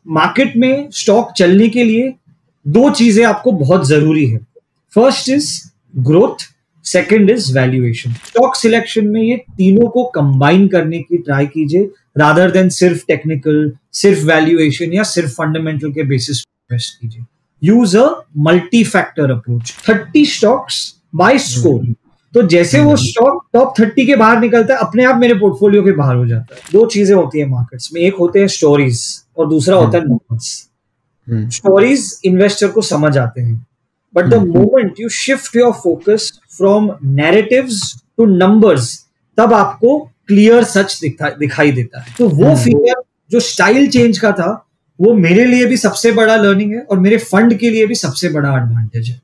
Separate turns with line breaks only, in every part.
Market में stock चलने के लिए दो चीजें आपको बहुत जरूरी है। First is growth, second is valuation. Stock selection में ये तीनों को कंबाइन करने की ट्राई कीजिए, रादर देन सिर्फ टेक्निकल, सिर्फ वैल्यूएशन या सिर्फ फंडामेंटल के बेसिस पे इन्वेस्ट कीजिए। Use a multi factor approach. 30 stocks by score. तो जैसे वो स्टॉक टॉप 30 के बाहर निकलता है, अपने आप मेरे पोर्टफोलियो के बाहर हो जाता है। दो चीजें होती है मार्केट्स में, एक होते हैं स्टोरीज और दूसरा होता है नंबर्स। स्टोरीज इन्वेस्टर को समझ आते हैं, but the moment you shift your focus from narratives two numbers, तब आपको क्लियर सच दिखाई देता है। तो वो फिगर जो स्टाइल चेंज का था, वो मेरे लिए भी सबसे बड़ा लर्निंग है और मेरे फंड के लिए भी सबसे बड़ा एडवांटेज है।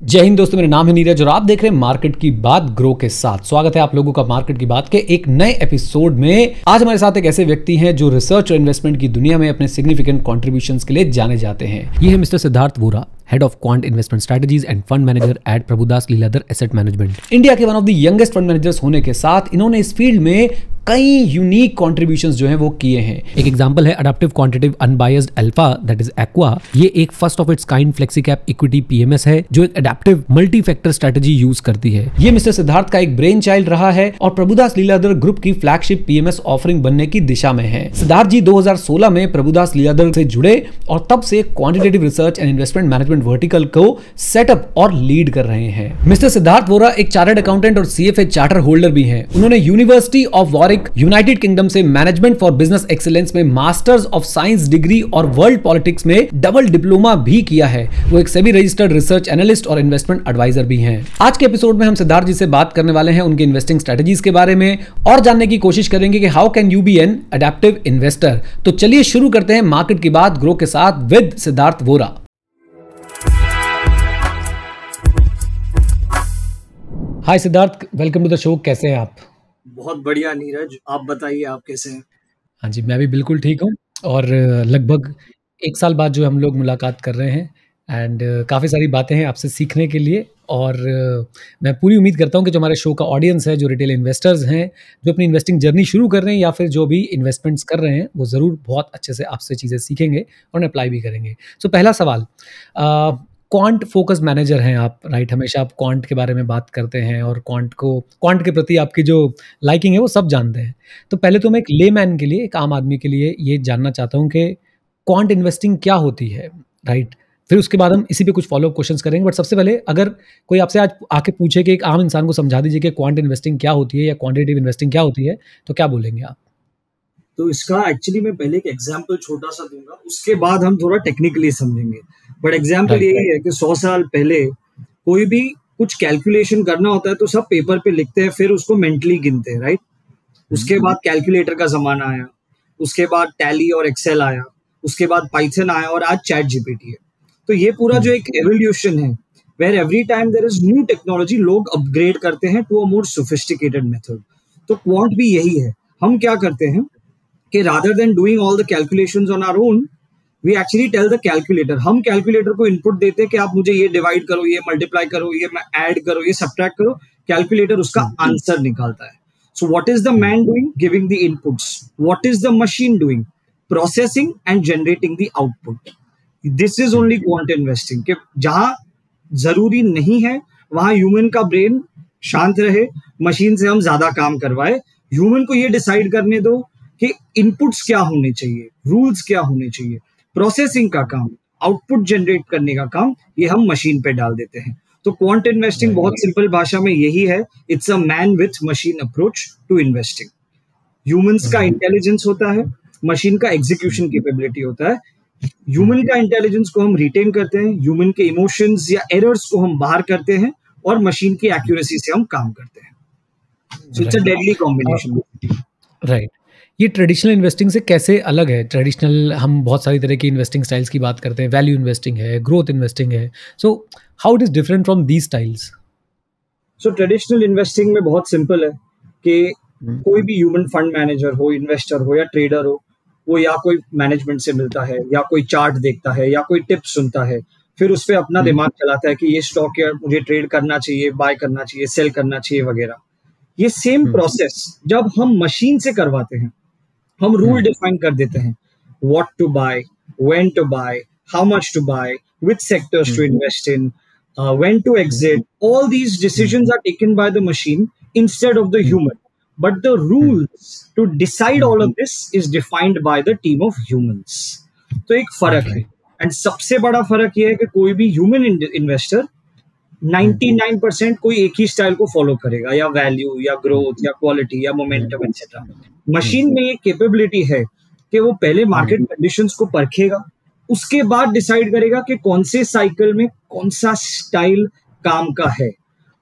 जय हिंद दोस्तों, मेरा नाम है नीरज और आप देख रहे हैं मार्केट की बात ग्रो के साथ। स्वागत है आप लोगों का मार्केट की बात के एक नए एपिसोड में। आज हमारे साथ एक ऐसे व्यक्ति हैं जो रिसर्च और इन्वेस्टमेंट की दुनिया में अपने सिग्निफिकेंट कंट्रीब्यूशंस के लिए जाने जाते हैं। ये है mister Siddharth Vora, head of quant investment strategies and fund manager at Prabhudas Lilladher asset management. India के one of the youngest fund managers होने के साथ इन्होंने इस फील्ड में कई यूनिक कॉन्ट्रीब्यूशंस जो हैं वो किए हैं। एक एग्जांपल है adaptive quantitative unbiased alpha, that is aqua. ये एक first of its kind flexi cap equity PMS है जो एक adaptive multi factor strategy use करती है। ये मिस्टर सिद्धार्थ का एक ब्रेन चाइल्ड रहा है और प्रभुदास लीलाधर ग्रुप की फ्लैगशिप पीएमएस ऑफरिंग बनने की दिशा में है। सिद्धार्थ जी 2016 में प्रभुदास लीलाधर से जुड़े और तब से quantitative research and investment management vertical को सेटअप और लीड कर रहे हैं। मिस्टर सिद्धार्थ वोरा एक चार्टर्ड अकाउंटेंट और सीएफए चार्टर होल्डर भी हैं। उन्होंने university of Warwick, United kingdom से मैनेजमेंट फॉर बिजनेस एक्सीलेंस में मास्टर्स ऑफ साइंस डिग्री और वर्ल्ड पॉलिटिक्स में डबल डिप्लोमा भी किया है। वो एक सेबी रजिस्टर्ड रिसर्च एनालिस्ट और इन्वेस्टमेंट एडवाइजर भी हैं। आज के एपिसोड में हम सिद्धार्थ जी से बात करने वाले हैं उनके इन्वेस्टिंग स्ट्रेटजीज के बारे में और जानने की कोशिश करेंगे कि how can you be an adaptive investor. तो चलिए शुरू करते हैं मार्केट की बात ग्रो के साथ with Siddharth Vora. Hi Siddharth, welcome to the show. कैसे हैं आप?
बहुत बढ़िया नीरज, आप बताइए आप कैसे हैं?
हाँ जी, मैं भी बिल्कुल ठीक हूँ और लगभग 1 साल बाद जो हम लोग मुलाकात कर रहे हैं एंड काफ़ी सारी बातें हैं आपसे सीखने के लिए। और मैं पूरी उम्मीद करता हूँ कि जो हमारे शो का ऑडियंस है, जो रिटेल इन्वेस्टर्स हैं, जो अपनी इन्वेस्टिंग जर्नी शुरू कर रहे हैं या फिर जो भी इन्वेस्टमेंट्स कर रहे हैं, वो ज़रूर बहुत अच्छे से आपसे चीज़ें सीखेंगे और अप्लाई भी करेंगे। सो पहला सवाल, क्वांट फोकस मैनेजर हैं आप, राइट? हमेशा आप क्वांट के बारे में बात करते हैं और क्वांट के प्रति आपकी जो लाइकिंग है वो सब जानते हैं। तो पहले तो मैं एक लेमैन के लिए, एक आम आदमी के लिए ये जानना चाहता हूँ कि क्वांट इन्वेस्टिंग क्या होती है, राइट? फिर उसके बाद हम इसी पे कुछ फॉलोअप क्वेश्चंस करेंगे। बट सबसे पहले अगर कोई आपसे आज आके पूछे कि एक आम इंसान को समझा दीजिए कि क्वांट इन्वेस्टिंग क्या होती है या क्वांटिटेटिव इन्वेस्टिंग क्या होती है, तो क्या बोलेंगे आप?
तो इसका एक्चुअली मैं पहले एक एग्जांपल छोटा सा दूंगा, उसके बाद हम थोड़ा टेक्निकली समझेंगे। बट एग्जांपल यही है कि 100 साल पहले कोई भी कुछ कैलकुलेशन करना होता है तो सब पेपर पे लिखते हैं, फिर उसको मेंटली गिनते हैं, राइट? उसके बाद कैलकुलेटर का जमाना आया, उसके बाद टैली और एक्सेल आया, उसके बाद पाइथन आया और आज चैट जीपीटी है। तो ये पूरा जो एक एवोल्यूशन है, where every time there is new technology, लोग अपग्रेड करते हैं to a more sophisticated method. तो क्वांट भी यही है। हम क्या करते हैं कि rather than doing all the calculations on our own, we actually tell the calculator, हम कैलकुलेटर को इनपुट देते हैं कि आप मुझे ये डिवाइड करो, ये मल्टीप्लाई करो, ये ऐड करो, ये सब्ट्रैक्ट करो, कैलकुलेटर उसका आंसर निकालता है। So what is the man doing? Giving the inputs. What is the machine doing? Processing and generating the output. This is only quant investing. कि जहां जरूरी नहीं है वहां ह्यूमन का ब्रेन शांत रहे, मशीन से हम ज्यादा काम करवाए। ह्यूमन को ये डिसाइड करने दो कि इनपुट्स क्या होने चाहिए, रूल्स क्या होने चाहिए। प्रोसेसिंग का काम, आउटपुट जनरेट करने का काम, ये हम मशीन पे डाल देते हैं। तो क्वांट इन्वेस्टिंग बहुत सिंपल भाषा में यही है, it's a man with machine approach to investing. Humans का इंटेलिजेंस होता है, मशीन का एग्जीक्यूशन कैपेबिलिटी होता है। ह्यूमन का इंटेलिजेंस को हम रिटेन करते हैं, ह्यूमन के इमोशंस या एरर्स को हम बाहर करते हैं और मशीन की एक्यूरेसी से हम काम करते हैं। So it's a deadly combination,
right? ये ट्रेडिशनल इन्वेस्टिंग से कैसे अलग है? ट्रेडिशनल, हम बहुत सारी तरह की इन्वेस्टिंग स्टाइल्स की बात करते हैं, वैल्यू इन्वेस्टिंग है, ग्रोथ इन्वेस्टिंग है। So how it is different from these styles?
So traditional investing में बहुत सिंपल है कि कोई भी ह्यूमन फंड मैनेजर हो, इन्वेस्टर हो या ट्रेडर हो, वो या कोई मैनेजमेंट से मिलता है या कोई चार्ट देखता है या कोई टिप्स सुनता है, फिर उस पर अपना दिमाग चलाता है कि ये स्टॉक मुझे ट्रेड करना चाहिए, बाय करना चाहिए, सेल करना चाहिए वगैरह। ये सेम प्रोसेस जब हम मशीन से करवाते हैं, हम रूल डिफाइन कर देते हैं, what to buy, when to buy, how much to buy, which sectors to invest in, when to exit. All these decisions are taken by the machine instead of the human. But the rules to decide all of this is defined by the team of humans. तो एक फर्क है, and सबसे बड़ा फर्क ये है कि कोई भी ह्यूमन इन्वेस्टर 99% कोई एक ही स्टाइल को फॉलो करेगा, या वैल्यू या ग्रोथ या क्वालिटी या मोमेंटम एक्सेट्रा। मशीन में ये कैपेबिलिटी है कि वो पहले मार्केट कंडीशंस को परखेगा, उसके बाद डिसाइड करेगा कि कौन से साइकिल में कौन सा स्टाइल काम का है।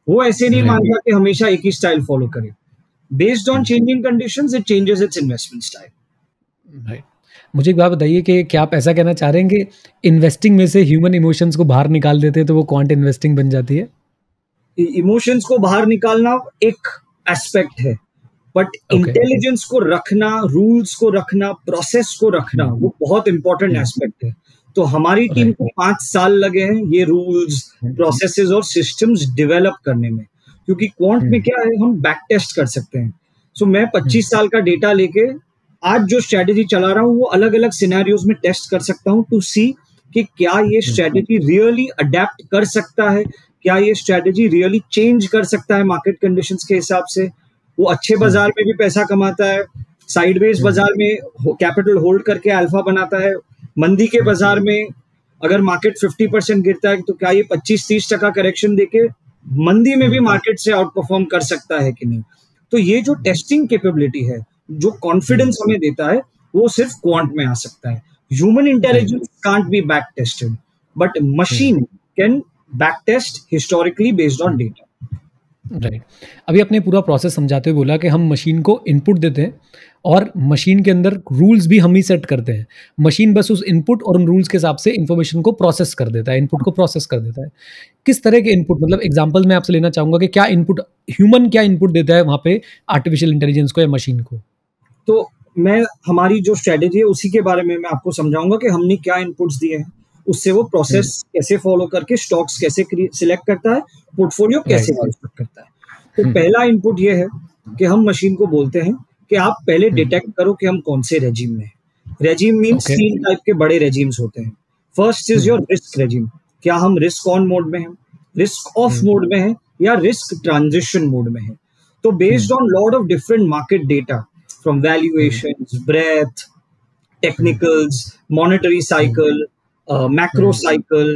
वो ऐसे नहीं मानता कि हमेशा एक ही स्टाइल फॉलो करे। Based on changing conditions it changes it's investment style.
Right. मुझे एक बात बताइए कि क्या आप ऐसा कहना चाह रहे हैं कि इन्वेस्टिंग में से ह्यूमन इमोशंस को बाहर निकाल देते हैं तो वो क्वांट इन्वेस्टिंग बन जाती है?
इमोशंस को बाहर निकालना एक एस्पेक्ट है, बट इंटेलिजेंस को रखना, रूल्स को रखना, प्रोसेस को रखना, वो बहुत इंपॉर्टेंट एस्पेक्ट है। तो हमारी टीम को 5 साल लगे हैं ये रूल्स, प्रोसेसेस और सिस्टम्स डेवलप करने में, क्योंकि क्वांट में क्या है, हम बैक टेस्ट कर सकते हैं। सो मैं 25 साल का डेटा लेके आज जो स्ट्रेटेजी चला रहा हूँ वो अलग अलग सिनेरियोज में टेस्ट कर सकता हूँ, टू सी कि क्या ये स्ट्रेटेजी रियली अडेप्ट कर सकता है, क्या ये स्ट्रेटेजी रियली चेंज कर सकता है मार्केट कंडीशंस के हिसाब से। वो अच्छे बाजार में भी पैसा कमाता है, साइडवेज बाजार में कैपिटल होल्ड करके अल्फा बनाता है, मंदी के बाजार में अगर मार्केट 50% गिरता है तो क्या ये 25-30% करेक्शन देके मंदी में भी मार्केट से आउट परफॉर्म कर सकता है कि नहीं। तो ये जो टेस्टिंग कैपेबिलिटी है, जो कॉन्फिडेंस हमें देता है, वो सिर्फ क्वांट में आ सकता है। Human intelligence can't be back tested, but machine can back test historically based on data.
Right. अभी आपने पूरा प्रोसेस समझाते हुए बोला कि हम मशीन को इनपुट देते हैं और मशीन के अंदर रूल्स भी हम ही सेट करते हैं। मशीन बस उस इनपुट और उन रूल्स के हिसाब से इन्फॉर्मेशन को प्रोसेस कर देता है, इनपुट को प्रोसेस कर देता है। किस तरह के इनपुट, मतलब एग्जांपल मैं आपसे लेना चाहूँगा कि क्या इनपुट ह्यूमन क्या इनपुट देता है वहाँ पे आर्टिफिशियल इंटेलिजेंस को या मशीन को?
तो मैं हमारी जो स्ट्रेटेजी है उसी के बारे में मैं आपको समझाऊंगा कि हमने क्या इनपुट्स दिए हैं, उससे वो प्रोसेस कैसे फॉलो करके स्टॉक्स कैसे सिलेक्ट करता है, पोर्टफोलियो कैसे कंस्ट्रक्ट करता है। तो पहला इनपुट ये है कि हम मशीन को बोलते हैं कि आप पहले डिटेक्ट करो कि हम कौन से रेजिम में हैं। रेजिम मीन्स 3 टाइप के बड़े रेजिम्स होते हैं। First is your risk regime, क्या हम रिस्क ऑन मोड में हैं, रिस्क ऑफ मोड में हैं, या रिस्क ट्रांजिशन मोड में हैं। तो based on lot of different market data from valuations, breadth, technicals, monetary cycle, macro cycle,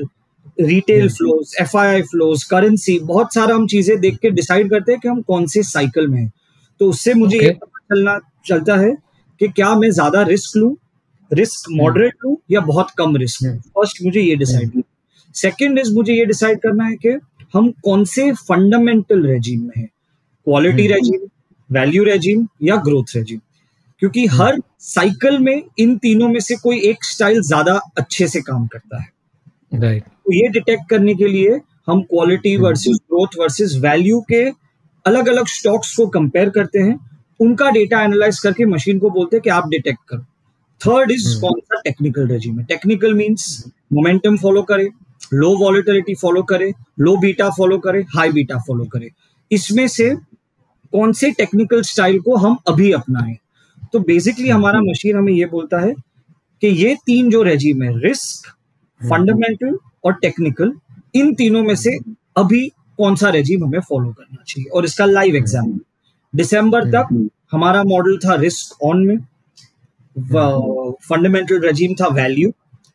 retail flows, FII flows, currency, बहुत सारा हम चीजें देख के डिसाइड करते हैं कि हम कौन से साइकिल में हैं। तो उससे मुझे ये पता चलता है कि क्या मैं ज्यादा रिस्क लूं, रिस्क मॉडरेट लूं, या बहुत कम रिस्क लूं। फर्स्ट मुझे ये डिसाइड करना। सेकेंड इज मुझे ये डिसाइड करना है कि हम कौन से फंडामेंटल रेजिम में हैं, क्वालिटी रेजिम, वैल्यू रेजिम, या ग्रोथ रेजिम। क्योंकि हर साइकिल में इन तीनों में से कोई एक स्टाइल ज्यादा अच्छे से काम करता है।
राइट।
तो ये डिटेक्ट करने के लिए हम quality versus growth versus value के अलग अलग स्टॉक्स को कंपेयर करते हैं, उनका डेटा एनालाइज करके मशीन को बोलते हैं कि आप डिटेक्ट करो। थर्ड इज कौन सा टेक्निकल रेजिम है। टेक्निकल मीन्स मोमेंटम फॉलो करे, लो वॉलेटिलिटी फॉलो करे, लो बीटा फॉलो करे, हाई बीटा फॉलो करे। इसमें से कौन से टेक्निकल स्टाइल को हम अभी अपनाएं। तो बेसिकली हमारा मशीन हमें ये बोलता है कि ये 3 जो रेजिम है, रिस्क, फंडामेंटल और टेक्निकल, इन तीनों में से अभी कौन सा रेजिम हमें फॉलो करना चाहिए। और इसका लाइव एग्जाम्पल, दिसंबर तक हमारा मॉडल था रिस्क ऑन में, फंडामेंटल रेजिम था वैल्यू,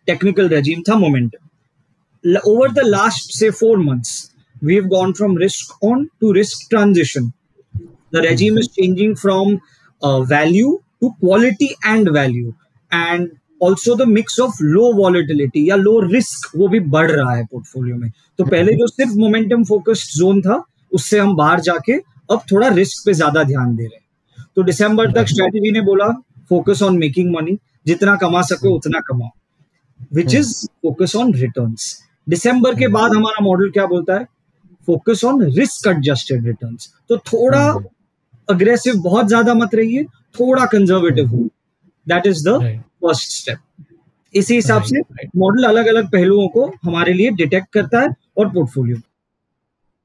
टेक्निकल रेजिम था मोमेंटम। ओवर द लास्ट से 4 months we have gone from risk on to risk transition. The regime is changing from value to quality and value, and also the mix of low volatility या low risk वो भी बढ़ रहा है portfolio में। तो पहले जो सिर्फ मोमेंटम फोकस्ड जोन था, उससे हम बाहर जाके अब थोड़ा रिस्क पे ज्यादा ध्यान दे रहे हैं। तो दिसंबर तक स्ट्रेटेजी ने बोला फोकस ऑन मेकिंग मनी, जितना कमा सको उतना कमाओ, which is focus on returns. दिसंबर के बाद हमारा मॉडल क्या बोलता है, focus on risk adjusted returns. तो थोड़ा अग्रेसिव बहुत ज्यादा मत रहिए, थोड़ा कंजर्वेटिव हो। That is the first step. इसी हिसाब से मॉडल अलग अलग पहलुओं को हमारे लिए डिटेक्ट करता है और पोर्टफोलियो।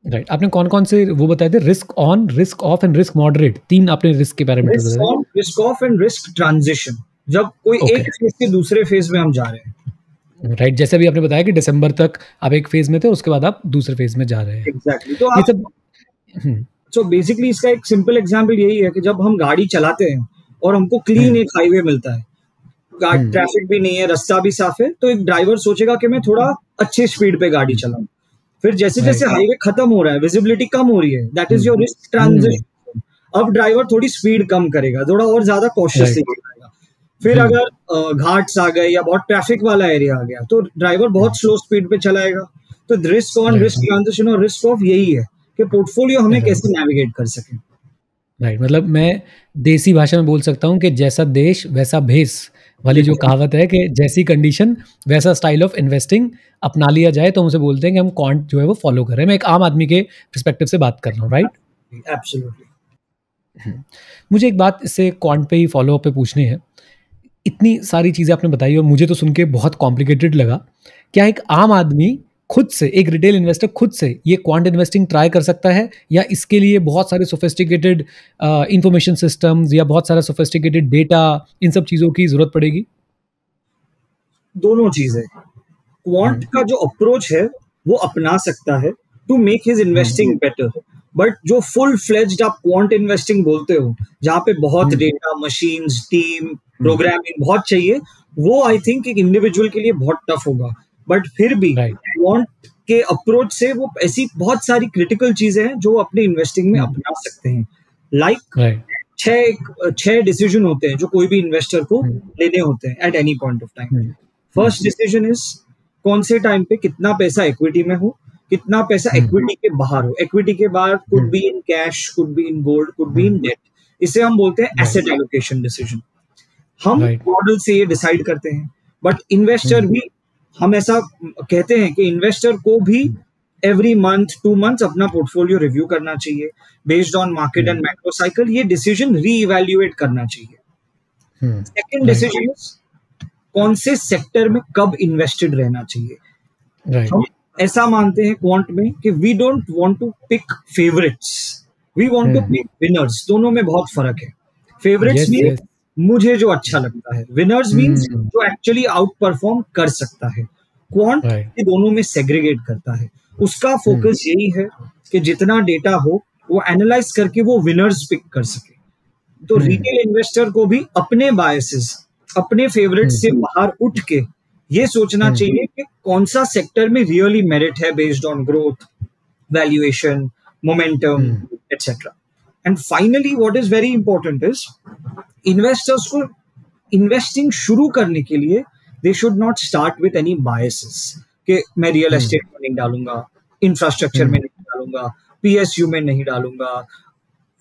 राइट, आपने कौन कौन से वो बताए थे? Risk on, risk of and risk moderate, 3 आपने रिस्क के पैरामीटर
रिस्क
बताए थे।
On, risk of and risk transition, जब कोई
ओके,
एक फेज से दूसरे फेज में हम जा रहे हैं।
राइट, जैसे अभी आपने बताया कि दिसंबर तक आप एक फेज में थे, उसके बाद आप दूसरे फेज में जा रहे हैं।
एग्जैक्टली। तो
ये
आप,
सब
तो बेसिकली इसका एक सिंपल एग्जांपल यही है कि जब हम गाड़ी चलाते हैं और हमको क्लीन एक हाईवे मिलता है, ट्रैफिक भी नहीं है, रास्ता भी साफ है, तो एक ड्राइवर सोचेगा कि मैं थोड़ा अच्छे स्पीड पे गाड़ी चलाऊं। फिर जैसे जैसे हाईवे खत्म हो रहा है, विजिबिलिटी कम हो रही है, that is your risk transition. अब ड्राइवर थोड़ी स्पीड कम करेगा, थोड़ा और ज्यादा कॉशियसली चलाएगा। फिर अगर घाट्स आ गए या बहुत ट्रैफिक वाला एरिया आ गया, तो ड्राइवर बहुत स्लो स्पीड पे चलाएगा। तो रिस्क ऑन, रिस्क ट्रांजिशन और रिस्क ऑफ यही है कि पोर्टफोलियो हमें कैसे नेविगेट कर सके।
राइट, मतलब मैं देसी भाषा में बोल सकता हूँ कि जैसा देश वैसा भेष वाली जो कहावत है कि जैसी कंडीशन वैसा स्टाइल ऑफ इन्वेस्टिंग अपना लिया जाए, तो हम उसे बोलते हैं कि हम क्वांट जो है वो फॉलो कर रहे हैं। मैं एक आम आदमी के पर्सपेक्टिव से बात कर रहा हूँ, राइट?
एब्सोल्युटली।
मुझे एक बात इससे क्वांट पे ही फॉलो अप पे पूछनी है। इतनी सारी चीज़ें आपने बताई और मुझे तो सुन के बहुत कॉम्प्लिकेटेड लगा। क्या एक आम आदमी खुद से, एक रिटेल इन्वेस्टर खुद से ये क्वांट इन्वेस्टिंग ट्राई कर सकता है, या इसके लिए बहुत सारे सोफिस्टिकेटेड इंफॉर्मेशन सिस्टम्स या बहुत सारा सोफिस्टिकेटेड डेटा, इन सब चीज़ों की ज़रूरत पड़ेगी?
दोनों चीजें। क्वांट का जो अप्रोच है वो अपना सकता है to make his investing better, but जो फुल फ्लेज्ड आप क्वांट इन्वेस्टिंग बोलते हो, जहाँ पे बहुत डेटा, मशीन्स, टीम, प्रोग्रामिंग बहुत चाहिए, वो आई थिंक एक इंडिविजुअल के लिए बहुत टफ होगा। बट फिर भी क्वांट के अप्रोच से वो ऐसी बहुत सारी क्रिटिकल चीजें हैं जो वो अपने इन्वेस्टिंग में अपना सकते हैं। लाइक 6 डिसीजन होते हैं जो कोई भी इन्वेस्टर को लेने होते हैं at any point of time. First decision is कौन से टाइम पे कितना पैसा इक्विटी में हो, कितना पैसा इक्विटी के बाहर हो। इक्विटी के बाहर could be in cash, could be in gold, could be in debt. इसे हम बोलते हैं एसेट एलोकेशन डिसीजन। हम मॉडल से ये डिसाइड करते हैं, बट इन्वेस्टर भी, हम ऐसा कहते हैं कि इन्वेस्टर को भी एवरी मंथ 2 मंथ्स अपना पोर्टफोलियो रिव्यू करना चाहिए based on market and macro cycle. ये डिसीजन रीइवैल्यूएट करना चाहिए। सेकंड डिसीजन कौन से सेक्टर में कब इन्वेस्टेड रहना चाहिए। हम ऐसा मानते हैं क्वांट में कि we don't want to pick favourites, we want to pick winners. दोनों में बहुत फर्क है। फेवरेट्स मीन मुझे जो अच्छा लगता है, विनर्स मीन्स जो एक्चुअली आउट परफॉर्म कर सकता है। क्वांट ये दोनों में सेग्रीगेट करता है। उसका फोकस यही है कि जितना डेटा हो वो एनालाइज करके वो विनर्स पिक कर सके। तो रिटेल इन्वेस्टर को भी अपने बायसेस, अपने फेवरेट से बाहर उठ के ये सोचना चाहिए कि कौन सा सेक्टर में रियली मेरिट है based on growth, valuation, momentum, etcetera. And finally what is very important is investors को इन्वेस्टिंग शुरू करने के लिए they should not start with any biases कि मैं रियल एस्टेट में नहीं डालूंगा, इंफ्रास्ट्रक्चर में नहीं डालूंगा, पीएसयू में नहीं डालूंगा,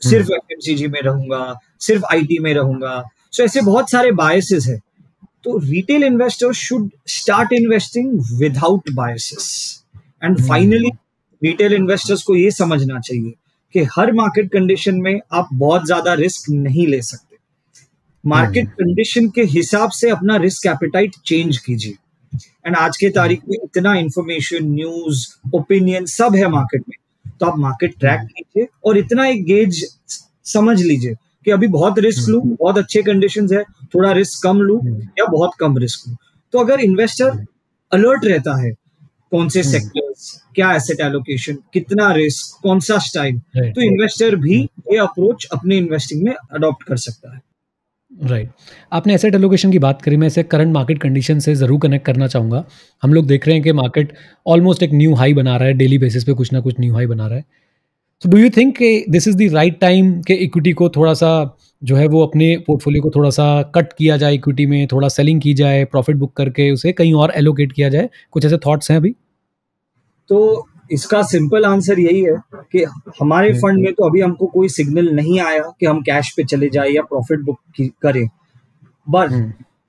सिर्फ एफएमसीजी में रहूंगा, सिर्फ आईटी में रहूंगा। सो ऐसे बहुत सारे बायसेस है। तो retail investors should start investing without biases. And finally retail investors को ये समझना चाहिए कि हर मार्केट कंडीशन में आप बहुत ज्यादा रिस्क नहीं ले सकते। मार्केट कंडीशन के हिसाब से अपना रिस्क एपेटाइट चेंज कीजिए। एंड आज के तारीख में इतना इंफॉर्मेशन, न्यूज, ओपिनियन सब है मार्केट में, तो आप मार्केट ट्रैक कीजिए और इतना एक गेज समझ लीजिए कि अभी बहुत रिस्क लूं, बहुत अच्छे कंडीशंस है, थोड़ा रिस्क कम लूं या बहुत कम रिस्क लूं। तो अगर इन्वेस्टर अलर्ट रहता है कौन से सेक्टर्स, क्या एसेट एलोकेशन, कितना रिस्क, कौन सा स्टाइल, तो इन्वेस्टर भी ये अप्रोच अपने इन्वेस्टिंग में अडॉप्ट कर सकता है।
राइट, आपने एसेट एलोकेशन की बात करी, मैं इसे करंट मार्केट कंडीशन से ज़रूर कनेक्ट करना चाहूँगा। हम लोग देख रहे हैं कि मार्केट ऑलमोस्ट एक न्यू हाई बना रहा है, डेली बेसिस पे कुछ ना कुछ न्यू हाई बना रहा है। तो डू यू थिंक कि this is the right time कि इक्विटी को थोड़ा सा जो है वो अपने पोर्टफोलियो को थोड़ा सा कट किया जाए, इक्विटी में थोड़ा सेलिंग की जाए, प्रॉफिट बुक करके उसे कहीं और एलोकेट किया जाए? कुछ ऐसे थॉट्स हैं अभी?
तो इसका सिंपल आंसर यही है कि हमारे फंड में तो अभी हमको कोई सिग्नल नहीं आया कि हम कैश पे चले जाए या प्रॉफिट बुक करें। बट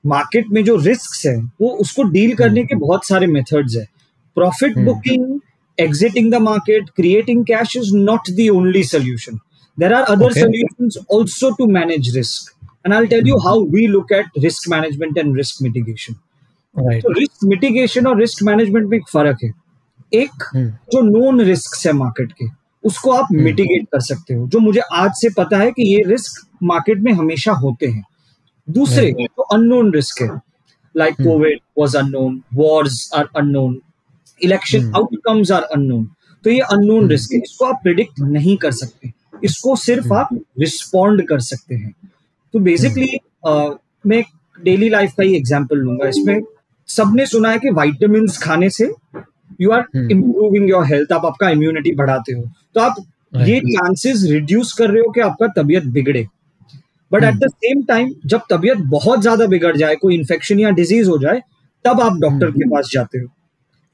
मार्केट में जो रिस्क है वो उसको डील करने के बहुत सारे मेथड्स है। Profit booking, exiting the market, creating cash is not the only solution. There are other solutions also to manage risk. And I'll tell you how we look at risk management and risk mitigation. So risk mitigation और risk management में एक फर्क है। एक जो known risk है market के, उसको आप मिटिगेट कर सकते हो, जो मुझे आज से पता है कि ये रिस्क मार्केट में हमेशा होते हैं। दूसरे जो अननोन रिस्क है, like covid was unknown, wars are unknown, election outcomes are unknown, तो ये अननोन रिस्क है, इसको आप प्रिडिक्ट नहीं कर सकते, इसको सिर्फ आप रिस्पॉन्ड कर सकते हैं। तो बेसिकली मैं डेली लाइफ का ही एग्जांपल लूंगा इसमें। सबने सुना है कि विटामिन्स खाने से you are improving your health, आप आपका इम्यूनिटी बढ़ाते हो, तो आप ये चांसेस रिड्यूस कर रहे हो कि आपका तबीयत बिगड़े। But at the same time जब तबीयत बहुत ज्यादा बिगड़ जाए, कोई इन्फेक्शन या डिजीज हो जाए, तब आप डॉक्टर के पास जाते हो,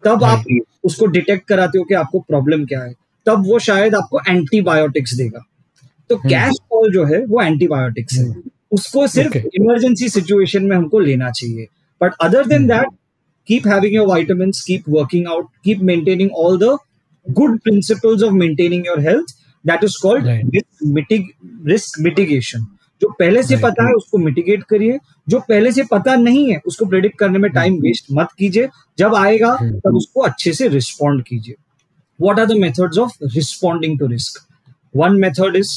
तब आप उसको डिटेक्ट कराते हो कि आपको प्रॉब्लम क्या है, तब वो शायद आपको एंटीबायोटिक्स देगा। तो कैश कॉल जो है वो एंटीबायोटिक्स है, उसको सिर्फ इमरजेंसी सिचुएशन में हमको लेना चाहिए। But other than that, keep having your vitamins, keep working out, keep maintaining all the good principles of maintaining your health. That is called risk mitigation. जो पहले से पता है उसको मिटिगेट करिए, जो पहले से पता नहीं है उसको प्रेडिक्ट करने में टाइम वेस्ट मत कीजिए, जब आएगा तब उसको अच्छे से रिस्पॉन्ड कीजिए। What are the methods of responding to risk? One method is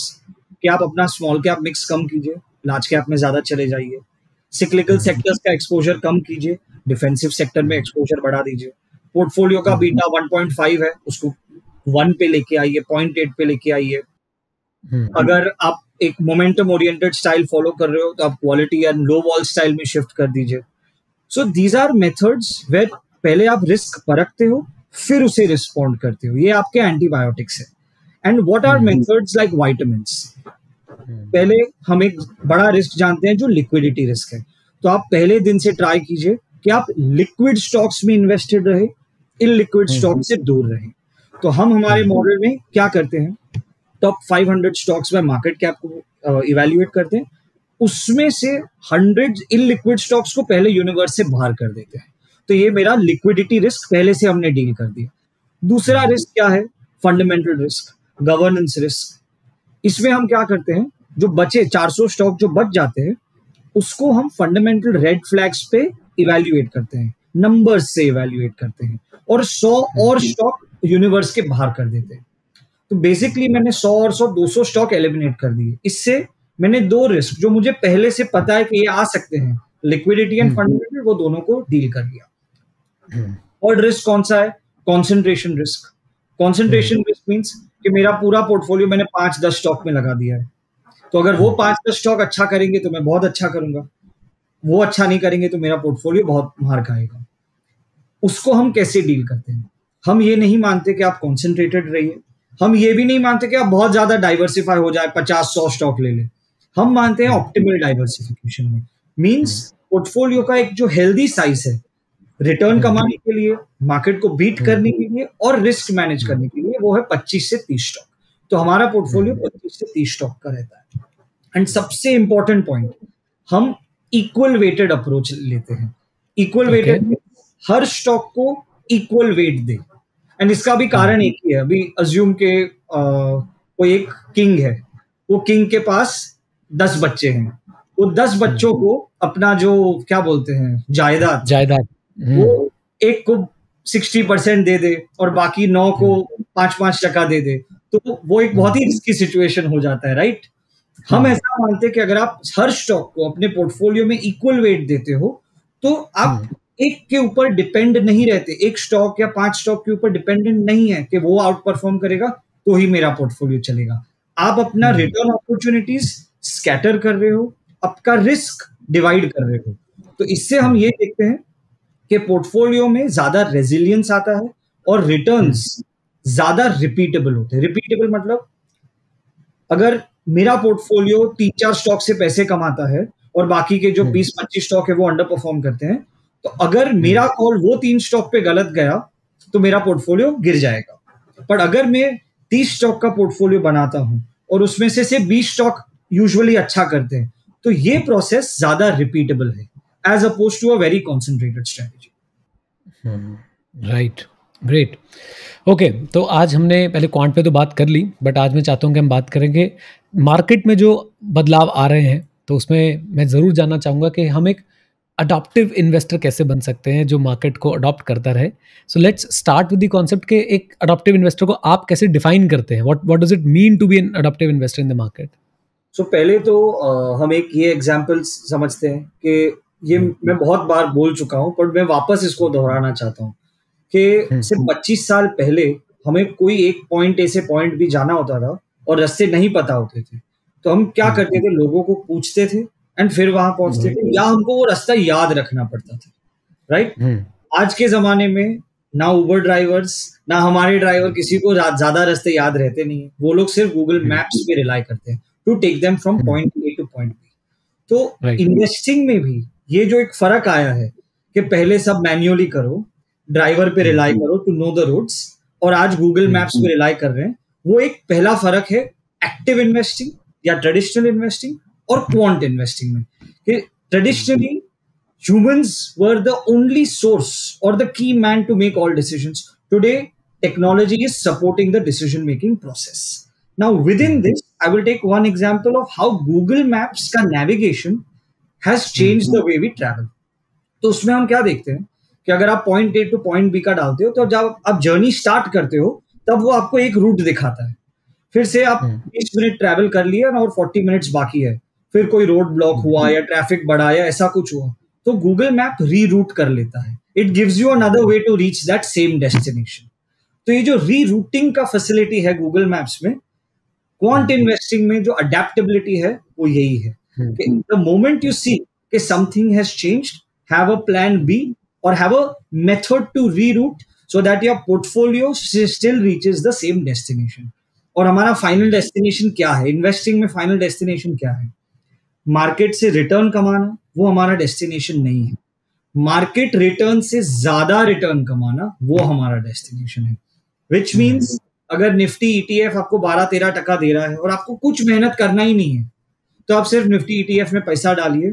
कि आप अपना स्मॉल कैप मिक्स कम कीजिए, लार्ज कैप में ज्यादा चले जाइए, सिक्लिकल सेक्टर्स का एक्सपोजर कम कीजिए, डिफेंसिव सेक्टर में एक्सपोजर बढ़ा दीजिए, पोर्टफोलियो का बीटा 1.5 है उसको 1 पे लेके आइए, 0.8 पे लेके आइए। अगर आप एक मोमेंटम ओरिएंटेड स्टाइल फॉलो कर रहे हो तो आप quality and low vol style में शिफ्ट कर दीजिए। So these are methods where पहले आप रिस्क परखते हो फिर उसे रिस्पॉन्ड करते हो, ये आपके एंटीबायोटिक्स है। And what are methods like vitamins, पहले हम एक बड़ा रिस्क जानते हैं जो लिक्विडिटी रिस्क है, तो आप पहले दिन से ट्राई कीजिए कि आप लिक्विड स्टॉक्स में इन्वेस्टेड रहे, इनलिक्विड स्टॉक से दूर रहे। तो हम हमारे मॉडल में क्या करते हैं, टॉप 500 स्टॉक्स में मार्केट कैप को इवैल्यूएट करते हैं, उसमें से 100 इनलिक्विड स्टॉक्स को पहले यूनिवर्स से बाहर कर देते हैं। तो ये मेरा लिक्विडिटी रिस्क पहले से हमने डील कर दिया। दूसरा रिस्क क्या है, फंडामेंटल रिस्क, गवर्नेंस रिस्क। इसमें हम क्या करते हैं, जो बचे 400 स्टॉक जो बच जाते हैं उसको हम फंडामेंटल रेड फ्लैग्स पे इवैल्यूएट करते हैं, नंबर्स से इवैल्यूएट करते हैं, और 100 और स्टॉक यूनिवर्स के बाहर कर देते हैं। तो बेसिकली मैंने 100 और 200 स्टॉक एलिमिनेट कर दिए। इससे मैंने 2 रिस्क जो मुझे पहले से पता है कि ये आ सकते हैं, लिक्विडिटी एंड फंडामेंटल, वो दोनों को डील कर लिया। और रिस्क कौन सा है, concentration risk. Concentration risk means कि मेरा पूरा पोर्टफोलियो मैंने 5-10 स्टॉक में लगा दिया है, तो अगर वो 5-10 स्टॉक अच्छा करेंगे तो मैं बहुत अच्छा करूंगा, वो अच्छा नहीं करेंगे तो मेरा पोर्टफोलियो बहुत मार खाएगा। उसको हम कैसे डील करते हैं, हम ये नहीं मानते कि आप कॉन्सेंट्रेटेड रहिए, हम ये भी नहीं मानते कि आप बहुत ज्यादा डाइवर्सिफाई हो जाए, 50-100 स्टॉक ले ले। हम मानते हैं ऑप्टिमल डाइवर्सिफिकेशन में, मींस पोर्टफोलियो का एक जो हेल्दी साइज है, रिटर्न कमाने के लिए, मार्केट को बीट करने के लिए और रिस्क मैनेज करने के लिए, वो है 25 से 30 स्टॉक। तो हमारा पोर्टफोलियो 25 से 30 स्टॉक का रहता है। एंड सबसे इंपॉर्टेंट पॉइंट, हम इक्वल वेटेड अप्रोच लेते हैं। इक्वल वेटेड, हर स्टॉक को इक्वल वेट दे। एंड इसका भी कारण एक ही है, अभी अज्यूम के कोई एक किंग है, वो किंग के पास 10 बच्चे हैं, वो 10 बच्चों को अपना जो क्या बोलते हैं जायदाद वो एक को 60% दे दे और बाकी 9 को 5-5% दे दे, तो वो एक बहुत ही रिस्की सिचुएशन हो जाता है, राइट। हम ऐसा मानते हैं कि अगर आप हर स्टॉक को अपने पोर्टफोलियो में इक्वल वेट देते हो तो आप एक के ऊपर डिपेंड नहीं रहते, एक स्टॉक या 5 स्टॉक के ऊपर डिपेंडेंट नहीं है कि वो आउट परफॉर्म करेगा तो ही मेरा पोर्टफोलियो चलेगा। आप अपना रिटर्न अपॉर्चुनिटीज स्कैटर कर रहे हो, आपका रिस्क डिवाइड कर रहे हो। तो इससे हम ये देखते हैं कि पोर्टफोलियो में ज्यादा रेजिलियंस आता है और रिटर्न्स ज्यादा रिपीटेबल होते हैं। रिपीटेबल मतलब अगर मेरा पोर्टफोलियो 3-4 स्टॉक से पैसे कमाता है और बाकी के जो 20-25 स्टॉक है वो अंडर परफॉर्म करते हैं, तो अगर मेरा कॉल वो 3 स्टॉक पे गलत गया तो मेरा पोर्टफोलियो गिर जाएगा। पर अगर मैं 30 स्टॉक का पोर्टफोलियो बनाता हूं और उसमें से सिर्फ 20 स्टॉक यूजुअली अच्छा करते हैं, तो ये प्रोसेस ज्यादा रिपीटेबल है as opposed to a very concentrated strategy.
Right, great. Okay, तो आज हमने पहले क्वांट पे तो बात कर ली, बट आज मैं चाहता हूँ कि हम बात करेंगे मार्केट में जो बदलाव आ रहे हैं, तो उसमें मैं ज़रूर जानना चाहूँगा कि हम एक अडॉप्टिव इन्वेस्टर कैसे बन सकते हैं जो मार्केट को अडॉप्ट करता रहे? So let's start with the concept के एक अडॉप्टिव इन्वेस्टर को आप कैसे डिफाइन करते हैं? What does it mean to be an adaptive investor in the market?
पहले तो हम एक ये एग्जाम्पल समझते हैं कि ये मैं बहुत बार बोल चुका हूँ, पर मैं वापस इसको दोहराना चाहता हूँ कि सिर्फ 25 साल पहले हमें कोई एक पॉइंट ए से पॉइंट बी जाना होता था और रास्ते नहीं पता होते थे, तो हम क्या करते थे, लोगों को पूछते थे एंड फिर वहां पहुंचते थे, या हमको वो रास्ता याद रखना पड़ता था, राइट? आज के जमाने में ना उबर ड्राइवर्स ना हमारे ड्राइवर किसी को ज्यादा रास्ते याद रहते नहीं है, वो लोग सिर्फ गूगल मैप्स पे रिलाई करते हैं to take them from point A to point B. तो इन्वेस्टिंग में भी ये जो एक फर्क आया है कि पहले सब मैन्युअली करो, ड्राइवर पे रिलाई करो टू नो द रोड्स, और आज गूगल मैप्स पे रिलाई कर रहे हैं, वो एक पहला फर्क है एक्टिव इन्वेस्टिंग या ट्रेडिशनल इन्वेस्टिंग और क्वांट इन्वेस्टिंग में। कि traditionally humans were the only source or the key man to make all decisions. Today, technology is supporting the decision making process. Now, within this, I will take one example of how Google Maps का navigation has changed the way we travel. तो उसमें हम क्या देखते हैं कि अगर आप point A to point B का डालते हो, तो जब आप जर्नी स्टार्ट करते हो तब वो आपको एक रूट दिखाता है, फिर से आप 20 मिनट ट्रैवल कर लिए और 40 मिनट्स बाकी है, फिर कोई रोड ब्लॉक हुआ या ट्रैफिक बढ़ा या ऐसा कुछ हुआ, तो गूगल मैप रीरूट कर लेता है। It gives you another way to reach that same destination. तो ये जो रीरूटिंग का फैसिलिटी है गूगल मैप्स में, क्वांट इन्वेस्टिंग में जो अडेप्टेबिलिटी है वो यही है कि द मोमेंट यू सी कि something has changed, have a plan B और have a method to reroute so that your portfolio still reaches the same destination. और हमारा फाइनल डेस्टिनेशन क्या है? इन्वेस्टिंग में फाइनल डेस्टिनेशन क्या है? मार्केट से रिटर्न कमाना, वो हमारा डेस्टिनेशन नहीं है। मार्केट रिटर्न से ज्यादा रिटर्न कमाना वो हमारा डेस्टिनेशन है। विच मीन्स अगर निफ्टी ईटीएफ आपको 12-13% दे रहा है और आपको कुछ मेहनत करना ही नहीं है, तो आप सिर्फ निफ्टी ईटीएफ में पैसा डालिए,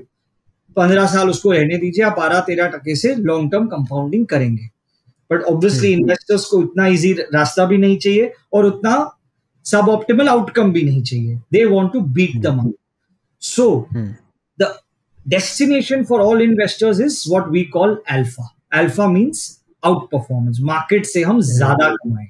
15 साल उसको रहने दीजिए, आप 12-13% से लॉन्ग टर्म कंपाउंडिंग करेंगे। बट ऑब्वियसली इन्वेस्टर्स को उतना इजी रास्ता भी नहीं चाहिए और उतना सब ऑप्टिमल आउटकम भी नहीं चाहिए। They want to beat the market. So, the destination for all investors is what we call alpha. Alpha means outperformance. Market से हम ज्यादा कमाएं।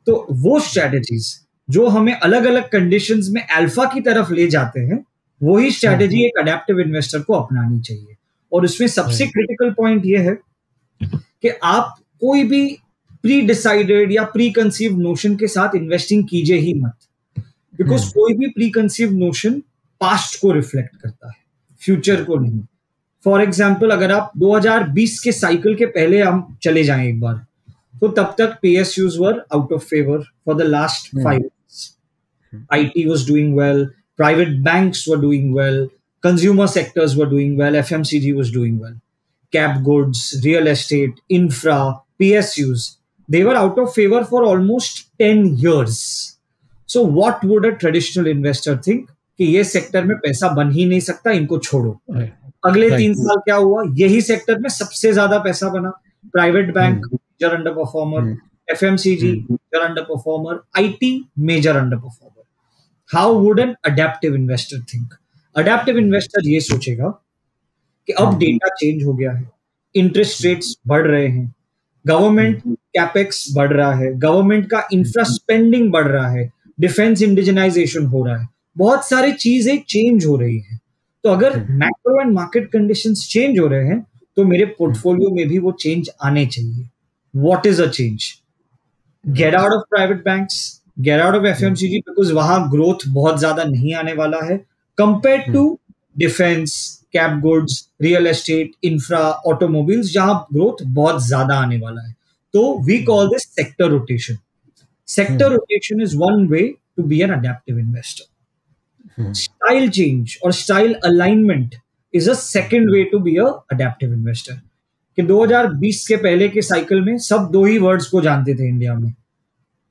तो वो स्ट्रेटेजीज जो हमें अलग अलग कंडीशंस में अल्फा की तरफ ले जाते हैं, वही स्ट्रेटेजी एक अडेप्टिव इन्वेस्टर को अपनानी चाहिए। और उसमें सबसे क्रिटिकल पॉइंट ये है कि आप कोई भी प्री डिसाइडेड या प्री कंसीव नोशन के साथ इन्वेस्टिंग कीजिए ही मत, बिकॉज कोई भी प्री कंसीव नोशन पास्ट को रिफ्लेक्ट करता है, फ्यूचर को नहीं। फॉर एग्जाम्पल, अगर आप 2020 के साइकिल के पहले हम चले जाएं एक बार, तो तब तक PSUs were out of favour for the last 5 years. IT was doing well, private banks were doing well, consumer sectors were doing well, FMCG was doing well. Cap goods, real estate, infra, PSUs, they were out of favor for almost 10 years. So what would a traditional investor think? कि ये sector में पैसा बन ही नहीं सकता, इनको छोड़ो। अगले 3 साल क्या हुआ? यही सेक्टर में सबसे ज्यादा पैसा बना। Private bank major underperformer, FMCG major underperformer, IT major underperformer. How would an adaptive investor think? Adaptive investor ये सोचेगा कि अब डेटा चेंज हो गया है, इंटरेस्ट रेट्स बढ़ रहे हैं, गवर्नमेंट कैपेक्स बढ़ रहा है, गवर्नमेंट का इंफ्रा स्पेंडिंग बढ़ रहा है, डिफेंस इंडिजिनाइजेशन हो रहा है, बहुत सारी चीजें चेंज हो रही है। तो अगर macro and market conditions change हो रहे हैं, तो मेरे पोर्टफोलियो में भी वो चेंज आने चाहिए। What is a change? Get out of private banks, get out of FMCG, because वहां ग्रोथ बहुत ज्यादा नहीं आने वाला है compare to defence, cap goods, real estate, infra, automobiles, जहां ग्रोथ बहुत ज्यादा आने वाला है। तो we call this sector rotation. Sector rotation is one way to be an adaptive investor. Style change or style alignment is a second way to be a adaptive investor. कि 2020 के पहले के साइकिल में सब दो ही वर्ड्स को जानते थे इंडिया में,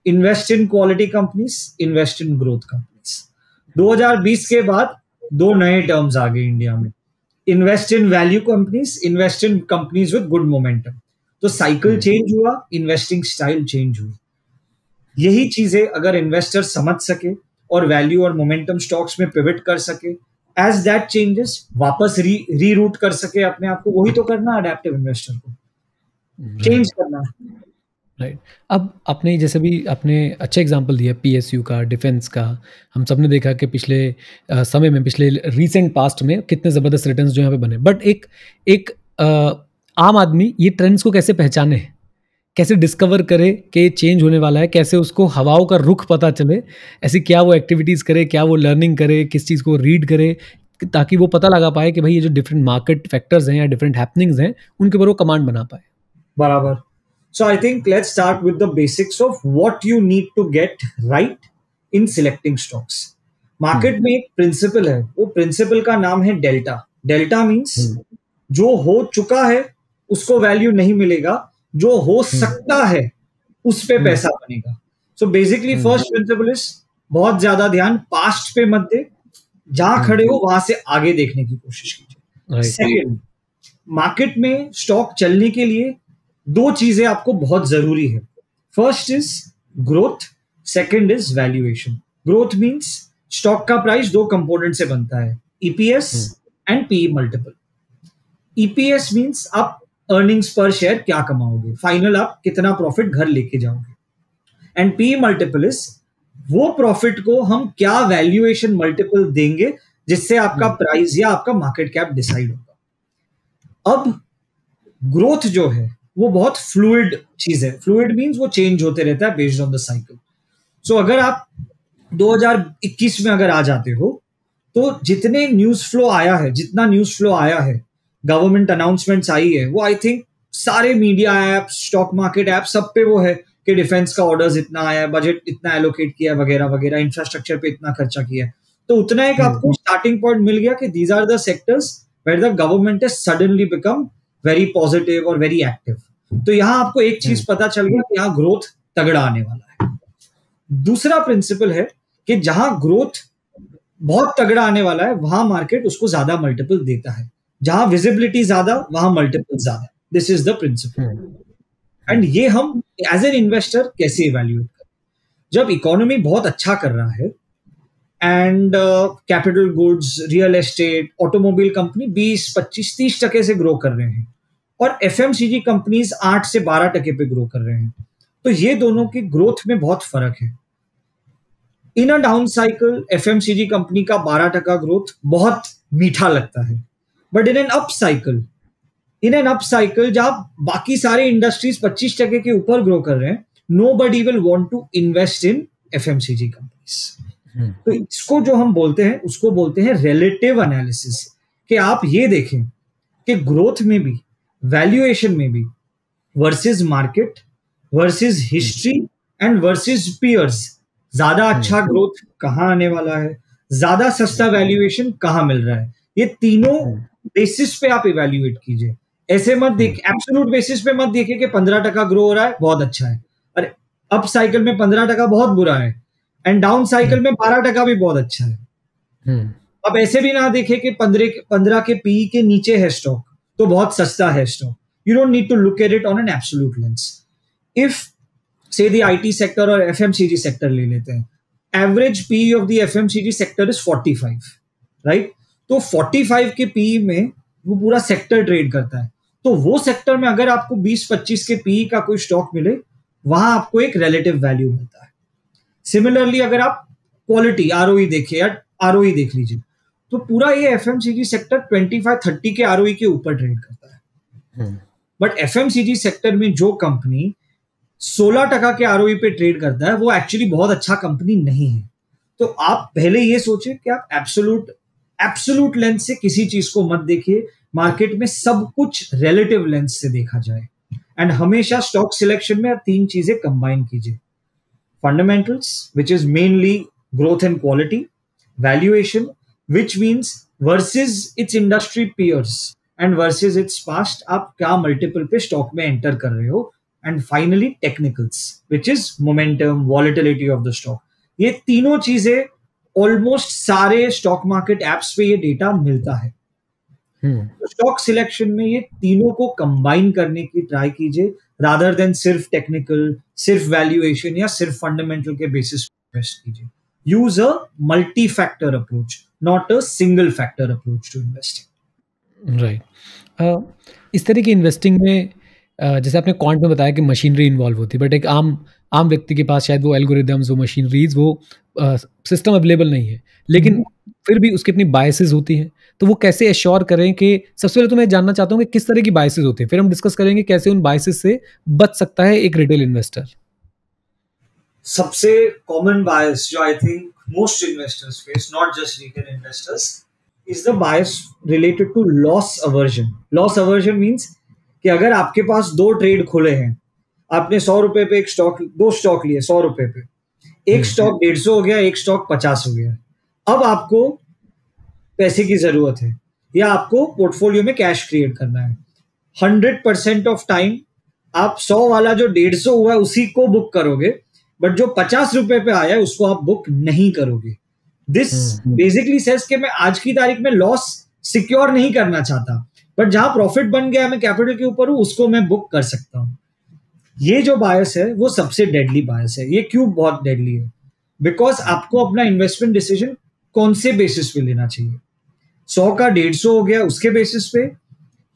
invest in quality companies, invest in growth companies. 2020 के बाद 2 नए टर्म्स आ गए इंडिया में, invest in value companies, invest in companies with good momentum. तो साइकिल चेंज हुआ, इन्वेस्टिंग स्टाइल चेंज हुई। यही चीजें अगर इन्वेस्टर समझ सके और वैल्यू और मोमेंटम स्टॉक्स में पिवट कर सके एज दैट चेंजेस वापस रीरूट कर सके अपने आप को, वही तो करना अडेप्टिव इन्वेस्टर को, चेंज करना।
राइट। अब आपने जैसे भी आपने अच्छा एग्जांपल दिया पीएसयू का, डिफेंस का, हम सब ने देखा कि पिछले समय में, पिछले रीसेंट पास्ट में कितने ज़बरदस्त रिटर्न्स जो यहाँ पे बने। बट एक आम आदमी ये ट्रेंड्स को कैसे पहचाने, कैसे डिस्कवर करे कि चेंज होने वाला है, कैसे उसको हवाओं का रुख पता चले, ऐसी क्या वो एक्टिविटीज़ करे, क्या वो लर्निंग करे, किस चीज़ को रीड करे, ताकि वो पता लगा पाए कि भाई ये जो डिफरेंट मार्केट फैक्टर्स हैं या डिफरेंट हैपनिंग्स हैं उनके ऊपर वो कमांड बना पाए।
बराबर। So I think let's start with the basics of what you need to get right in selecting stocks. Market में एक प्रिंसिपल है, वो प्रिंसिपल का नाम है डेल्टा। डेल्टा मीन्स जो हो चुका है उसको वैल्यू नहीं मिलेगा, जो हो सकता है उस पे पैसा बनेगा। So basically first principle is बहुत ज्यादा ध्यान पास्ट पे मत दे, जहां खड़े हो वहां से आगे देखने की कोशिश कीजिए। सेकंड, मार्केट में स्टॉक चलने के लिए दो चीजें आपको बहुत जरूरी है। First is growth, second is valuation. Growth means stock का प्राइस दो कंपोनेंट से बनता है, EPS and PE multiple. EPS means आप अर्निंग्स पर शेयर क्या कमाओगे, फाइनल आप कितना प्रॉफिट घर लेके जाओगे। एंड पीई मल्टीपल इज वो प्रॉफिट को हम क्या वैल्यूएशन मल्टीपल देंगे जिससे आपका प्राइस या आपका मार्केट कैप डिसाइड होगा। अब ग्रोथ जो है वो बहुत फ्लूइड चीज है। फ्लूइड मींस वो चेंज होते रहता है बेस्ड ऑन द साइकिल। सो अगर आप 2021 में अगर आ जाते हो तो जितने न्यूज फ्लो आया है, जितना न्यूज फ्लो आया है, गवर्नमेंट अनाउंसमेंट्स आई है, वो आई थिंक सारे media app, stock market app, सब पे वो है कि डिफेंस का ऑर्डर्स इतना आया है, बजट इतना एलोकेट किया है, वगैरह वगैरह, इंफ्रास्ट्रक्चर पे इतना खर्चा किया है। तो उतना एक आपको स्टार्टिंग पॉइंट मिल गया कि these are the sectors where the government has suddenly become very positive और वेरी एक्टिव। तो यहां आपको एक चीज पता चल गया कि यहां ग्रोथ तगड़ा आने वाला है। दूसरा प्रिंसिपल है कि जहां ग्रोथ बहुत तगड़ा आने वाला है वहां मार्केट उसको ज्यादा मल्टीपल देता है, जहां विजिबिलिटी ज्यादा वहां मल्टीपल ज्यादा। This is the principle. And ये हम एज एन इन्वेस्टर कैसे इवैल्यूएट करें? जब इकोनॉमी बहुत अच्छा कर रहा है and capital goods, real estate, automobile company 20, 25, 30% से ग्रो कर रहे हैं और एफएमसीजी कंपनीज 8 से 12% पे ग्रो कर रहे हैं, तो ये दोनों की ग्रोथ में बहुत फर्क है। In a down cycle FMCG company का 12% ग्रोथ बहुत मीठा लगता है, but in an up cycle जहां बाकी सारे इंडस्ट्रीज 25% के ऊपर ग्रो कर रहे हैं, nobody will want to invest in FMCG companies. तो इसको जो हम बोलते हैं उसको बोलते हैं रिलेटिव एनालिसिस, कि आप ये देखें कि ग्रोथ में भी, वैल्यूएशन में भी, versus market, versus history and versus peers, ज्यादा अच्छा ग्रोथ कहां आने वाला है, ज्यादा सस्ता वैल्यूएशन कहां मिल रहा है। ये तीनों बेसिस पे आप इवैल्यूएट कीजिए। ऐसे मत देख, एब्सोल्यूट बेसिस पे मत देखिए कि 15% ग्रो हो रहा है बहुत अच्छा है, अरे अप साइकिल में 15% बहुत बुरा है एंड डाउन साइकिल में 12% भी बहुत अच्छा है। अब ऐसे भी ना देखे कि 15 के पीई के नीचे है स्टॉक तो बहुत सस्ता है stock. You don't need to look at it on an absolute lens. If say the IT sector और एफएमसीजी सेक्टर ले लेते हैं, average PE of the FMCG sector is 45, right? तो 45 के पीई में वो पूरा सेक्टर ट्रेड करता है, तो वो सेक्टर में अगर आपको 20-25 के पीई का कोई स्टॉक मिले, वहां आपको एक रिलेटिव वैल्यू मिलता है। सिमिलरली अगर आप क्वालिटी आरओई देखें या आरओई देख लीजिए, तो पूरा ये एफएमसीजी सेक्टर 25-30 के आरओई के ऊपर ट्रेड करता है। बट एफएमसीजी सेक्टर में जो कंपनी 16% के आरओई पे ट्रेड करता है वो एक्चुअली बहुत अच्छा कंपनी नहीं है। तो आप पहले ये सोचिए कि आप एब्सोल्यूट लेंस से किसी चीज को मत देखिए, मार्केट में सब कुछ रिलेटिव लेंस से देखा जाए। एंड हमेशा स्टॉक सिलेक्शन में आप 3 चीजें कंबाइन कीजिए, fundamentals, which is mainly growth and quality, valuation, which means versus its industry peers and versus its past, आप क्या मल्टीपल पे स्टॉक में एंटर कर रहे हो, and finally technicals, which is momentum, volatility of the stock। ये तीनों चीजें ऑलमोस्ट सारे स्टॉक मार्केट एप्स पे ये डेटा मिलता है। स्टॉक सिलेक्शन में ये तीनों को कंबाइन करने की ट्राई कीजिए, रादर देन सिर्फ टेक्निकल, सिर्फ वैल्यूएशन या सिर्फ फंडामेंटल के बेसिस पे इन्वेस्ट कीजिए। Use a multi factor approach, not a single factor approach to investing.
Right. इस तरह की इन्वेस्टिंग में जैसे आपने क्वांट में बताया कि मशीनरी इन्वॉल्व होती है, बट एक आम व्यक्ति के पास शायद वो एल्गोरिदम्स, वो मशीनरीज, वो सिस्टम अवेलेबल नहीं है, लेकिन फिर भी उसकी अपनी बायसेस होती हैं, तो वो कैसे एश्योर करें कि सबसे पहले तो मैं जानना चाहता हूँ कि किस तरह की बायसेस होती हैं, फिर हम डिस्कस करेंगे कैसे उन बायसेस से बच सकता है एक रिटेल इन्वेस्टर।
सबसे कॉमन बायस जो I think most investors face, not just retail investors, is the bias related to loss aversion. Loss aversion means कि अगर आपके पास 2 ट्रेड खुले हैं, आपने 100 रुपए पे एक स्टॉक, 2 स्टॉक लिए 100 रुपए पे, एक स्टॉक 150 हो गया, एक स्टॉक 50 हो गया, अब आपको पैसे की जरूरत है या आपको पोर्टफोलियो में कैश क्रिएट करना है। 100% ऑफ टाइम आप 100 वाला जो 150 हुआ है उसी को बुक करोगे, बट जो 50 रुपए पे आया है उसको आप बुक नहीं करोगे। दिस बेसिकली सेज कि मैं आज की तारीख में लॉस सिक्योर नहीं करना चाहता, बट जहां प्रॉफिट बन गया, मैं कैपिटल के ऊपर हूं, उसको मैं बुक कर सकता हूं। ये जो बायस है वो सबसे डेडली बायस है। ये क्यों बहुत डेडली है? बिकॉज आपको अपना इन्वेस्टमेंट डिसीजन कौन से बेसिस पे लेना चाहिए। 100 का 150 हो गया उसके बेसिस पे,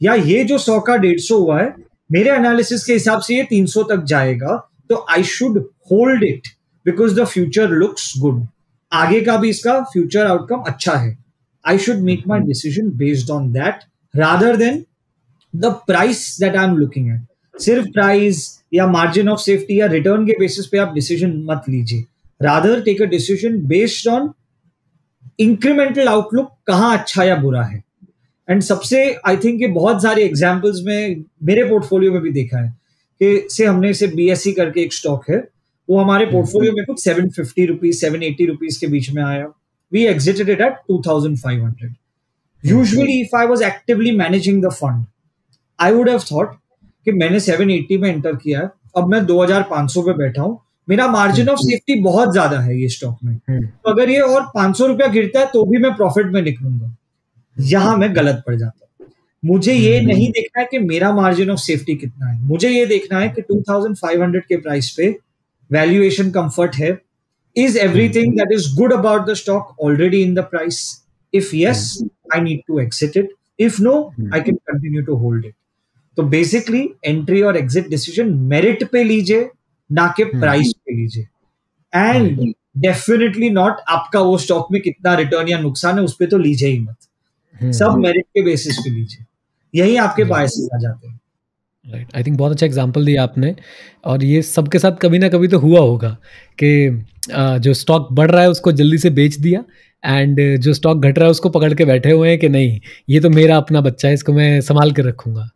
या ये जो 100 का 150 हुआ है मेरे एनालिसिस के हिसाब से ये 300 तक जाएगा, तो I should hold it because the future looks good. आगे का भी इसका फ्यूचर आउटकम अच्छा है। I should make my decision based on that rather than the price that I am looking at. सिर्फ प्राइस या मार्जिन ऑफ सेफ्टी या return के बेसिस पे आप डिसीजन मत लीजिए। Rather take a decision based on incremental outlook, कहां अच्छा या बुरा है। एंड सबसे आई थिंक ये बहुत सारे एग्जाम्पल्स में मेरे पोर्टफोलियो में भी देखा है कि से हमने से BSE करके एक स्टॉक है, वो हमारे पोर्टफोलियो में कुछ 750 रुपीज 780 रुपीज के बीच में आया। We exited it at 2500। Usually if I was actively managing the fund, I would have thought कि मैंने 780 में एंटर किया है, अब मैं 2500 पे बैठा हूं, मेरा मार्जिन ऑफ सेफ्टी बहुत ज्यादा है ये स्टॉक में, तो अगर ये और 500 रुपया गिरता है तो भी मैं प्रॉफिट में निकलूंगा। यहां मैं गलत पड़ जाता हूं। मुझे ये नहीं देखना है कि मेरा मार्जिन ऑफ सेफ्टी कितना है, मुझे ये देखना है कि 2500 के प्राइस पे वैल्यूएशन कंफर्ट है। Is everything that is good about the stock already in the price? If yes, I need to exit it, if no, I can continue to hold it. तो बेसिकली एंट्री और exit decision merit पे लीजिए, ना कि price पे लीजिए। And definitely not आपका वो स्टॉक में कितना रिटर्न या नुकसान है उस पर तो लीजिए ही मत, सब मेरिट के बेसिस पे लीजिए। यही आपके बायसेस आ जाते हैं।
राइट, आई थिंक बहुत अच्छा एग्जांपल दिया आपने, और ये सबके साथ कभी ना कभी तो हुआ होगा कि जो स्टॉक बढ़ रहा है उसको जल्दी से बेच दिया, एंड जो स्टॉक घट रहा है उसको पकड़ के बैठे हुए हैं कि नहीं ये तो मेरा अपना बच्चा है, इसको मैं संभाल के रखूंगा।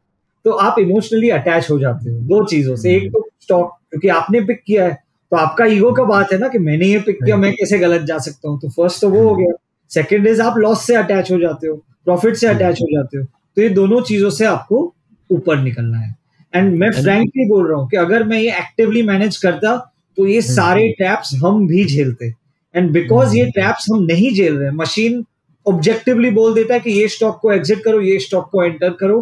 तो आप इमोशनली अटैच हो जाते हो 2 चीजों से। एक तो स्टॉक क्योंकि आपने पिक किया है, तो आपका ईगो का बात है ना कि मैंने ये पिक किया, मैं कैसे गलत जा सकता हूँ, तो फर्स्ट तो वो हो गया। सेकंड इज आप लॉस से अटैच हो जाते हो, प्रॉफिट से अटैच हो जाते हो। तो ये दोनों चीजों से आपको ऊपर निकलना है। एंड मैं फ्रैंकली बोल रहा हूँ कि अगर मैं ये एक्टिवली मैनेज करता तो ये सारे ट्रैप्स हम भी झेलते। एंड बिकॉज ये ट्रैप्स हम नहीं झेल रहे, मशीन ऑब्जेक्टिवली बोल देता है कि ये स्टॉक को एग्जिट करो, ये स्टॉक को एंटर करो,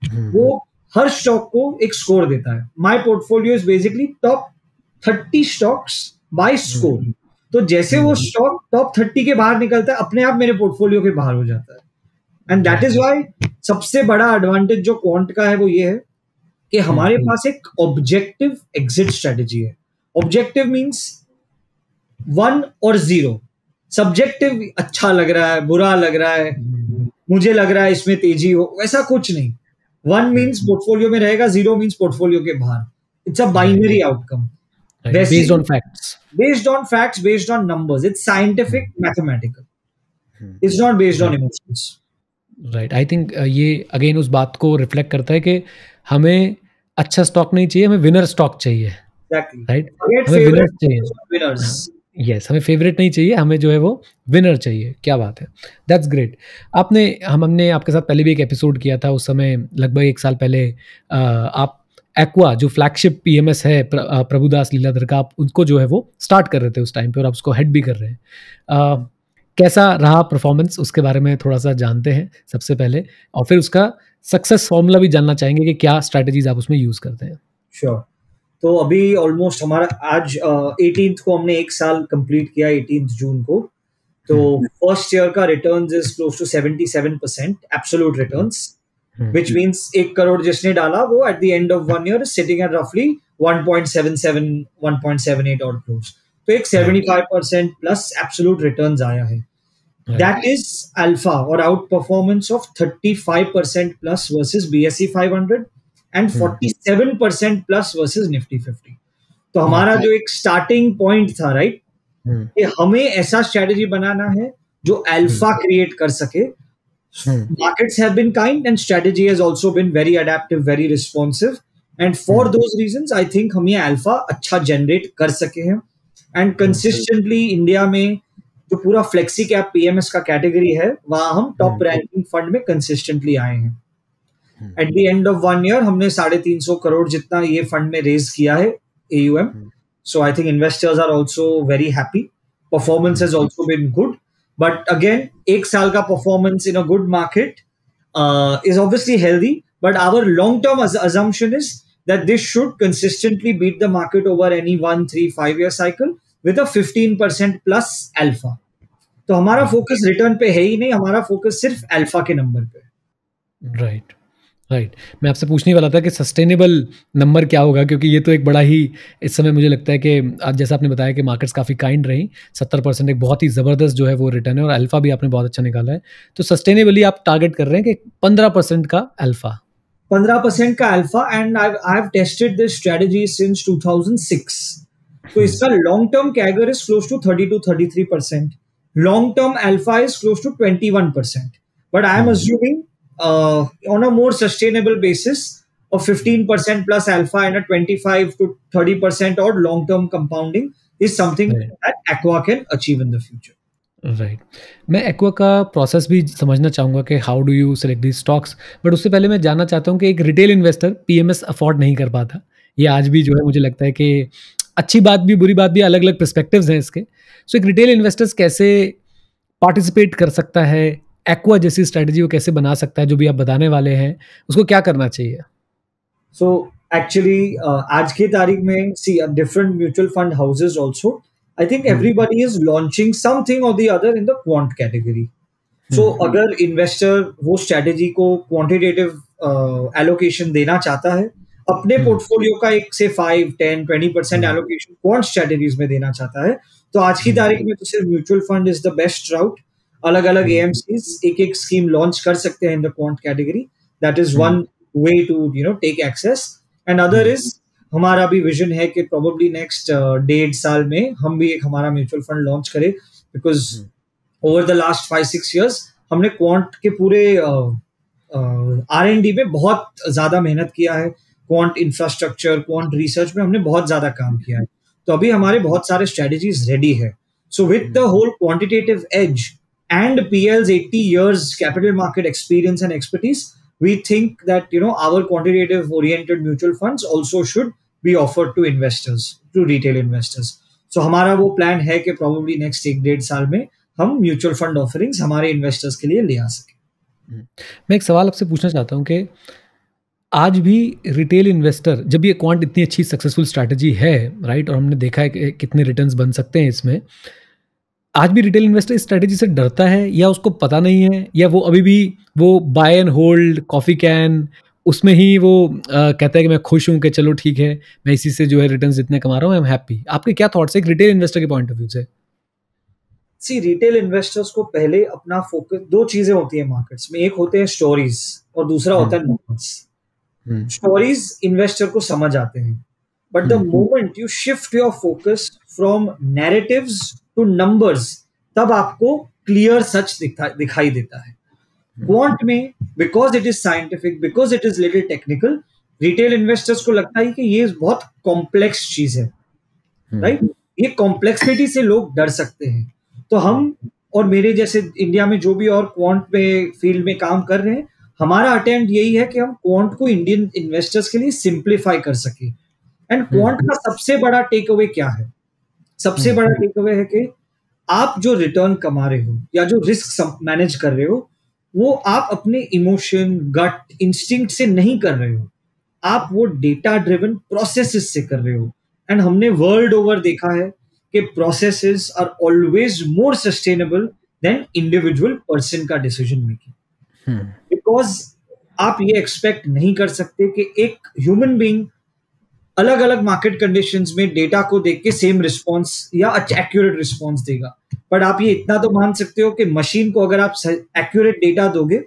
वो हर स्टॉक को एक स्कोर देता है। My portfolio is basically top 30 stocks by score. तो जैसे वो स्टॉक टॉप 30 के बाहर निकलता है, अपने आप मेरे पोर्टफोलियो के बाहर हो जाता है। एंड दैट इज व्हाई सबसे बड़ा एडवांटेज जो क्वांट का है वो ये है कि हमारे पास एक ऑब्जेक्टिव एग्जिट स्ट्रेटेजी है। ऑब्जेक्टिव मींस 1 और 0। सब्जेक्टिव अच्छा लग रहा है, बुरा लग रहा है, मुझे लग रहा है इसमें तेजी हो, वैसा कुछ नहीं। 1 मींस पोर्टफोलियो में रहेगा, 0 मींस पोर्टफोलियो के बाहर। It's a binary outcome
based on facts,
based on numbers. It's scientific, mathematical, it's not based on emotions.
Right, I think ये अगेन उस बात को रिफ्लेक्ट करता है कि हमें अच्छा स्टॉक नहीं चाहिए, हमें विनर स्टॉक चाहिए। राइट, हमें विनर चाहिए। यस, हमें फेवरेट नहीं चाहिए, हमें जो है वो विनर चाहिए। क्या बात है, दैट्स ग्रेट। हमने आपके साथ पहले भी एक एपिसोड किया था, उस समय लगभग 1 साल पहले। आप एक्वा जो फ्लैगशिप PMS है प्रभुदास लीलाधर का, आप उनको जो है वो स्टार्ट कर रहे थे उस टाइम पे, और आप उसको हेड भी कर रहे हैं। कैसा रहा परफॉर्मेंस, उसके बारे में थोड़ा सा जानते हैं सबसे पहले, और फिर उसका सक्सेस फॉर्मूला भी जानना चाहेंगे कि क्या स्ट्रैटेजीज आप उसमें यूज करते हैं।
श्योर। तो अभी ऑलमोस्ट हमारा आज 18th को हमने 1 साल कंप्लीट किया, 18th जून को। तो फर्स्ट ईयर का returns is close to 77% absolute returns, which means 1 crore जिसने डाला वो at the end of 1 year is sitting at roughly 1.77 1.78 odd crores. तो एक 75% plus absolute returns आया है. That is alpha or out performance of 35% plus versus BSE 500 and 47% plus versus Nifty 50. तो हमारा जो एक स्टार्टिंग पॉइंट था, राइट, कि हमें ऐसा स्ट्रेटेजी बनाना है जो अल्फा क्रिएट कर सके. Markets have been kind and strategy has also been very adaptive, very responsive, and for those reasons I think हम ये अल्फा अच्छा जनरेट कर सके हैं. एंड कंसिस्टेंटली इंडिया में जो पूरा फ्लेक्सी कैप पीएमएस का कैटेगरी है वहां हम टॉप रैंकिंग फंड में कंसिस्टेंटली आए हैं. At the end of 1 year हमने 350 करोड़ जितना ये फंड में रेज किया है AUM. So I think investors are also very happy. Performance has also been good. But again, एक साल का performance in a good market is obviously healthy. But our long-term assumption is that this should consistently beat the market over any 1, 3, 5-year cycle with a 15% plus alpha. तो हमारा focus return पे है ही नहीं, हमारा focus सिर्फ alpha के number पे.
Right right मैं आपसे पूछने वाला था कि सस्टेनेबल नंबर क्या होगा, क्योंकि ये तो एक बड़ा ही इस समय मुझे लगता है कि आज जैसा आपने बताया कि मार्केट्स काफ़ी काइंड रही, 70% एक बहुत ही ज़बरदस्त जो है वो रिटर्न है और अल्फा भी आपने बहुत अच्छा निकाला है. तो सस्टेनेबली आप टारगेट कर रहे हैं कि 15% का अल्फा.
15% का alpha. And I have tested this strategy since 2006. तो इसका long term CAGR is close to 30 to 33%. Long term alpha is close to 21%. But I am assuming on a more sustainable basis of 15% plus alpha and a 25 to 30% odd long-term compounding is something that Aqua can achieve in the future.
Right मैं aqua का process भी समझना चाहूँगा कि how do you select the stocks, but उससे पहले मैं जानना चाहता हूँ कि एक रिटेल इन्वेस्टर पीएमएस अफोर्ड नहीं कर पाता. ये आज भी जो है मुझे लगता है कि अच्छी बात भी बुरी बात भी, अलग अलग पर्सपेक्टिव्स हैं इसके. सो एक रिटेल इन्वेस्टर्स कैसे पार्टिसिपेट कर सकता है, एक्वा जैसी स्ट्रेटजी वो कैसे बना सकता है, जो भी आप बताने वाले हैं उसको क्या करना चाहिए?
सो एक्चुअली आज की तारीख में see different mutual fund houses also, I think everybody is launching something और the other in the quant category. So अगर इन्वेस्टर वो स्ट्रेटजी को क्वांटिटेटिव एलोकेशन देना चाहता है, अपने पोर्टफोलियो का एक से 5, 10, 20% एलोकेशन क्वांट स्ट्रेटजीज में देना चाहता है, तो आज की तारीख में तो सिर्फ mutual fund is the best route. अलग अलग AMCs एक स्कीम लॉन्च कर सकते हैं in the quant category. That is one way to take access. And other is हमारा भी विजन है कि प्रोबेबली नेक्स्ट 1.5 साल में हम भी एक हमारा म्यूचुअल फंड लॉन्च करें, because over the last 5-6 years हमने क्वांट के पूरे R&D में बहुत ज्यादा मेहनत किया है. क्वांट इंफ्रास्ट्रक्चर, क्वांट रिसर्च में हमने बहुत ज्यादा काम किया है. तो अभी हमारे बहुत सारे स्ट्रेटजीज रेडी है. So with the whole quantitative edge and PL's 80 years capital market experience and expertise, we think that our quantitative oriented mutual funds also should be offered to investors, to retail investors. So हमारा वो plan है कि probably next 1-1.5 साल में हम mutual fund offerings हमारे investors के लिए ले आ सकें.
मैं एक सवाल आपसे पूछना चाहता हूँ कि आज भी रिटेल इन्वेस्टर, जब ये क्वांट इतनी अच्छी सक्सेसफुल स्ट्रैटेजी है, राइट, और हमने देखा है कि कितने रिटर्न्स बन सकते हैं इसमें, आज भी रिटेल इन्वेस्टर इस स्ट्रेटजी से डरता है या उसको पता नहीं है, या वो अभी भी वो buy and hold coffee can उसमें ही वो कहता है कि मैं खुश हूँ कि चलो ठीक है, मैं इसी से जो है रिटर्न्स जितने कमा रहा हूँ, आई एम हैप्पी. आपके क्या थॉट्स है एक रिटेल इन्वेस्टर के पॉइंट ऑफ व्यू से?
सी रिटेल इन्वेस्टर्स को पहले अपना फोकस, 2 चीजें होती है मार्केट्स में, एक होते हैं स्टोरीज और दूसरा होता है नंबर्स. स्टोरीज इन्वेस्टर को समझ आते हैं, but the moment you shift your focus from narratives two numbers, तब आपको क्लियर सच दिखाई देता है. क्वांट में because it is scientific, because it is little technical, retail investors को लगता है कि ये बहुत कॉम्प्लेक्स चीज है, राइट. ये कॉम्प्लेक्सिटी से लोग डर सकते हैं. तो हम और मेरे जैसे इंडिया में जो भी और क्वांट में फील्ड में काम कर रहे हैं, हमारा अटेम्प्ट यही है कि हम क्वांट को इंडियन इन्वेस्टर्स के लिए सिंप्लीफाई कर सके. एंड क्वांट का सबसे बड़ा टेक अवे क्या है? सबसे बड़ा टेक अवे है कि आप जो रिटर्न कमा रहे हो या जो रिस्क मैनेज कर रहे हो, वो आप अपने इमोशन, गट, इंस्टिंक्ट से नहीं कर रहे हो, आप वो डेटा ड्रिवन प्रोसेसेस से कर रहे हो. एंड हमने वर्ल्ड ओवर देखा है कि processes are always more sustainable than individual person का डिसीजन मेकिंग। बिकॉज आप ये एक्सपेक्ट नहीं कर सकते कि एक ह्यूमन बीइंग अलग अलग मार्केट कंडीशंस में डेटा को देख के सेम रिस्पॉन्स या एक्यूरेट रिस्पॉन्स देगा। बट आप ये इतना तो मान सकते हो कि मशीन को अगर आप एक्यूरेट डेटा दोगे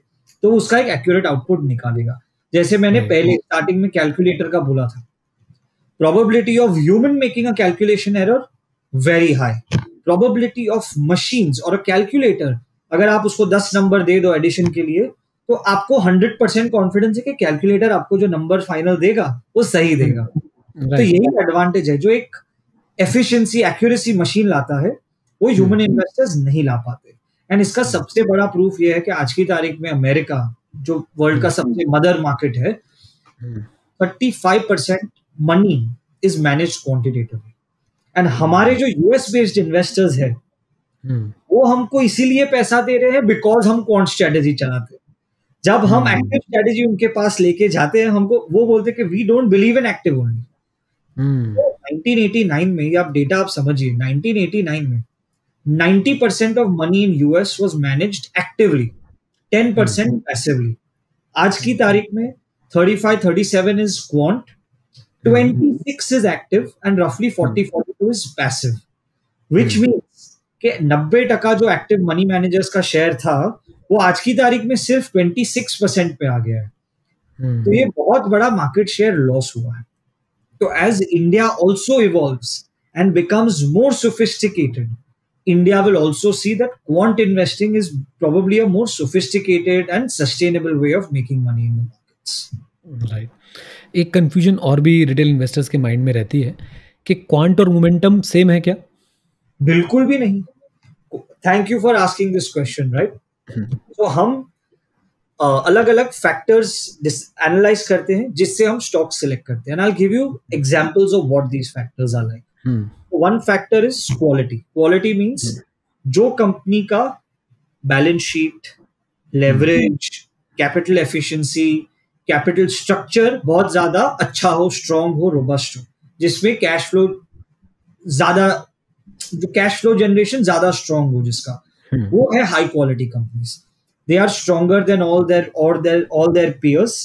तो उसका एक एक्यूरेट आउटपुट निकालेगा। जैसे मैंने पहले स्टार्टिंग में कैलकुलेटर का बोला था, probability of human making a calculation error very high, probability of machines और a calculator अगर आप उसको 10 नंबर दे दो एडिशन के लिए तो आपको 100% कॉन्फिडेंस है कि कैलकुलेटर आपको जो नंबर फाइनल देगा वो सही देगा। तो यही एडवांटेज है जो एक एफिशिएंसी एक्यूरेसी मशीन लाता है वो ह्यूमन इन्वेस्टर्स नहीं ला पाते। एंड इसका सबसे बड़ा प्रूफ ये है कि आज की तारीख में अमेरिका जो वर्ल्ड का सबसे मदर मार्केट है 35% money is managed quantitatively. And हमारे जो यूएस बेस्ड इन्वेस्टर्स है वो हमको इसीलिए पैसा दे रहे हैं बिकॉज हम क्वांट स्ट्रेटेजी चलाते हैं। जब हम एक्टिव स्ट्रेटेजी उनके पास लेके जाते हैं हमको वो बोलते हैं कि we don't believe in active only. 1989 में ये आप डेटा आप समझिए 1989 में 90% of money in US was managed actively, 10% passively. आज की तारीख में 35-37 is quant, 26 is active and roughly 40-42 is passive, which means कि 90% जो एक्टिव मनी मैनेजर्स का शेयर था वो आज की तारीख में सिर्फ 26% पे आ गया है। तो ये बहुत बड़ा मार्केट शेयर लॉस हुआ है। तो as India also evolves and becomes more sophisticated, India will also see that quant investing is probably a more sophisticated and sustainable way of making money in the markets.
Right. एक confusion और भी retail investors के mind में रहती है कि quant और momentum same है क्या?
बिल्कुल भी नहीं। Thank you for asking this question, right. तो हम अलग अलग फैक्टर्स एनालाइज करते हैं जिससे हम स्टॉक सिलेक्ट करते हैं। And I will give you examples of what these factors are like. One factor is quality. Quality means जो कंपनी का balance sheet, leverage, capital efficiency, capital structure बहुत ज्यादा अच्छा हो, स्ट्रांग हो, रोबस्ट हो, जिसमें कैश फ्लो ज्यादा, जो कैश फ्लो जनरेशन ज्यादा स्ट्रांग हो जिसका, वो है high quality companies. They are stronger than all their peers.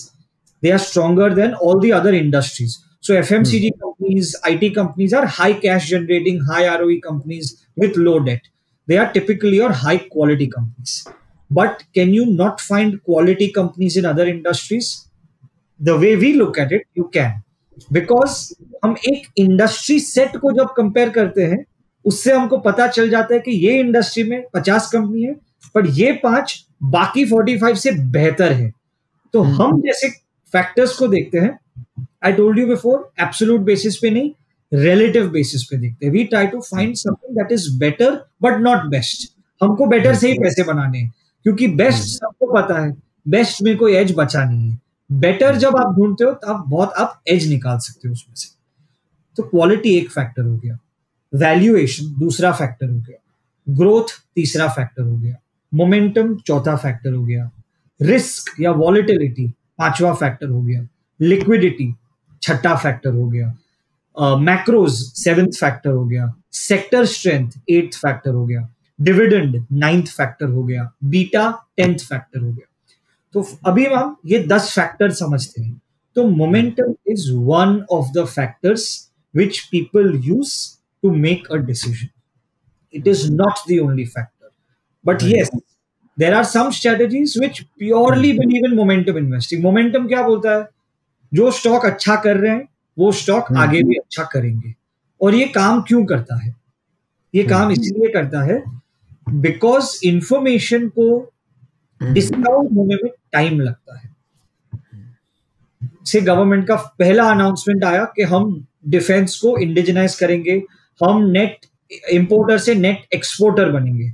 They are stronger than all the other industries. So FMCG companies, IT companies are high cash generating, high ROE companies with low debt. They are typically or high quality companies. But can you not find quality companies in other industries? The way we look at it, you can. Because हम एक industry set को जब compare करते हैं उससे हमको पता चल जाता है कि ये इंडस्ट्री में 50 कंपनी है पर ये 5 बाकी 45 से बेहतर है। तो हम जैसे फैक्टर्स को देखते हैं, I told you before, absolute basis पे नहीं, relative basis पे देखते हैं। We try to find something that is better but not best. हमको better से ही पैसे बनाने हैं क्योंकि best सबको पता है, best में कोई edge बचा नहीं है। better जब आप ढूंढते हो तब आप edge निकाल सकते हो उसमें से। तो quality एक फैक्टर हो गया, valuation दूसरा फैक्टर हो गया, growth तीसरा फैक्टर हो गया, momentum चौथा फैक्टर हो गया, risk या volatility पांचवा फैक्टर हो गया, liquidity छठा फैक्टर हो गया, मैक्रोज 7th फैक्टर हो गया, सेक्टर स्ट्रेंथ 8th फैक्टर हो गया, डिविडेंड 9th फैक्टर हो गया, बीटा 10th फैक्टर हो गया। तो अभी हम ये 10 फैक्टर समझते हैं। तो momentum is one of the factors which people use to make a decision. It is not the only factor, but yes there are some strategies which purely believe in momentum investing. Momentum क्या बोलता है? जो stock अच्छा कर रहे हैं वो stock आगे भी अच्छा करेंगे। और ये काम क्यों करता है? ये काम इसलिए करता है बिकॉज इंफॉर्मेशन को डिस्काउंट होने में टाइम लगता है। से गवर्नमेंट का पहला अनाउंसमेंट आया कि हम डिफेंस को इंडिजिनाइज करेंगे, हम नेट इंपोर्टर से नेट एक्सपोर्टर बनेंगे।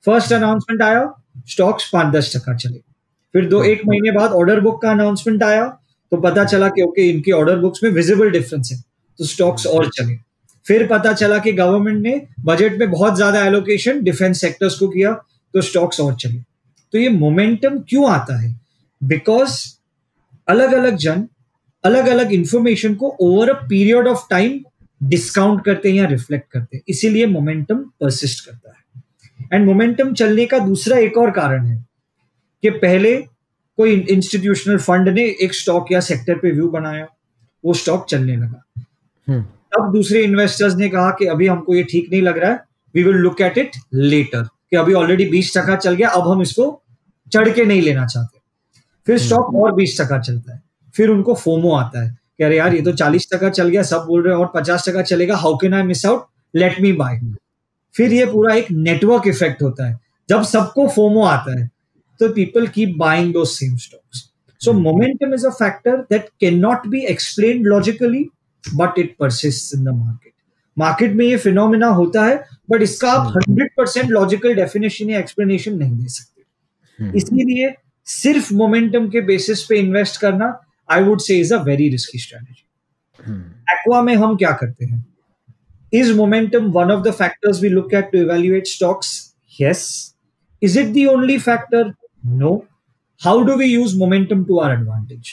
फर्स्ट अनाउंसमेंट आया, स्टॉक्स 5-10% चले। फिर 1 महीने बाद ऑर्डर बुक का अनाउंसमेंट आया तो पता चला कि ओके इनकी ऑर्डर बुक्स में विजिबल डिफरेंस है तो स्टॉक्स और चले। फिर पता चला कि गवर्नमेंट ने बजट में बहुत ज्यादा एलोकेशन डिफेंस सेक्टर्स को किया तो स्टॉक्स और चले। तो ये मोमेंटम क्यों आता है? बिकॉज अलग अलग जन अलग अलग इंफॉर्मेशन को over a period of time discount करते हैं या रिफ्लेक्ट करते हैं, इसीलिए मोमेंटम परसिस्ट करता है। एंड मोमेंटम चलने का दूसरा एक और कारण है कि पहले कोई इंस्टीट्यूशनल फंड ने एक स्टॉक या सेक्टर पे व्यू बनाया, वो स्टॉक चलने लगा। तब दूसरे इन्वेस्टर्स ने कहा कि अभी हमको ये ठीक नहीं लग रहा है, we will look at it later, कि अभी ऑलरेडी 20% चल गया, अब हम इसको चढ़ के नहीं लेना चाहते। फिर स्टॉक और 20% चलता है, फिर उनको फोमो आता है कि अरे यार ये तो 40% चल गया, सब बोल रहे हैं और 50% चलेगा, how can I miss out, let me buy. फिर ये पूरा एक नेटवर्क इफेक्ट होता है। जब सबको फोमो आता है तो people keep buying those same stocks. So momentum is a factor that cannot be explained logically, but it persists in the market. Market में ये फिनोमिना होता है, बट इसका आप 100% लॉजिकल डेफिनेशन या एक्सप्लेनेशन नहीं दे सकते। इसीलिए सिर्फ मोमेंटम के बेसिस पे इन्वेस्ट करना I would say is a very risky strategy. एक्वा में हम क्या करते हैं? Is momentum one of the factors we look at to evaluate stocks? Yes. Is it the only factor? No. How do we use momentum to our advantage?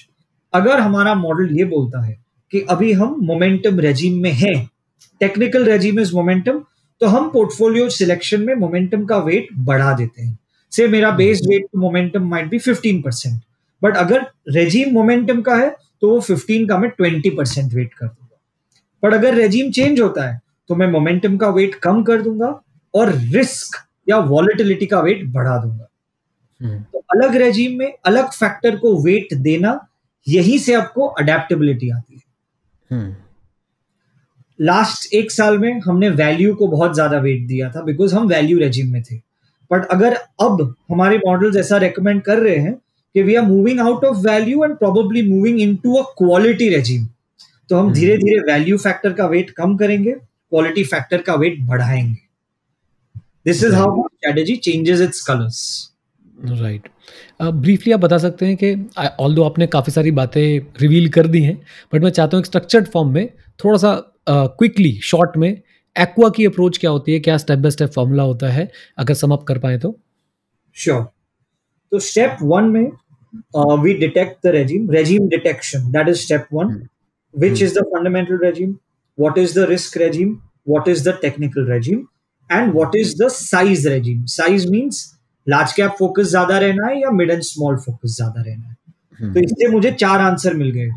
अगर हमारा model ये बोलता है कि अभी हम मोमेंटम रेजिम में हैं, टेक्निकल रेजिम इज मोमेंटम, तो हम पोर्टफोलियो सिलेक्शन में मोमेंटम का वेट बढ़ा देते हैं। से मेरा base weight to momentum might be 15%, but अगर रेजिम मोमेंटम का है तो वो 15 का मैं 20% वेट कर दूंगा। पर अगर रेजिम चेंज होता है तो मैं मोमेंटम का वेट कम कर दूंगा और रिस्क या वॉलेटिलिटी का वेट बढ़ा दूंगा। तो अलग रेजिम में अलग फैक्टर को वेट देना, यही से आपको अडेप्टेबिलिटी आती है। लास्ट 1 साल में हमने वैल्यू को बहुत ज्यादा वेट दिया था बिकॉज हम वैल्यू रेजिम में थे। बट अगर अब हमारे मॉडल्स ऐसा रेकमेंड कर रहे हैं कि we are moving out of value and probably moving into a quality regime, तो हम धीरे धीरे वैल्यू फैक्टर का वेट कम करेंगे, क्वालिटी फैक्टर का वेट बढ़ाएंगे। This is how strategy changes its colours.
Right. Briefly आप बता सकते हैं कि ऑल्दो आपने काफ़ी सारी बातें रिवील कर दी हैं, बट मैं चाहता हूँ एक स्ट्रक्चर्ड फॉर्म में थोड़ा सा क्विकली शॉर्ट में एक्वा की अप्रोच क्या होती है, क्या स्टेप बाय स्टेप फॉर्मूला होता है, अगर सम अप कर पाए तो।
श्योर। तो स्टेप 1 में we detect the regime detection, that is step 1, which is the fundamental regime, what is the risk regime, what is the technical regime and what is the size regime. Size means large cap focus ज्यादा रहना है या mid and small focus ज्यादा रहना है। तो इससे मुझे 4 आंसर मिल गए।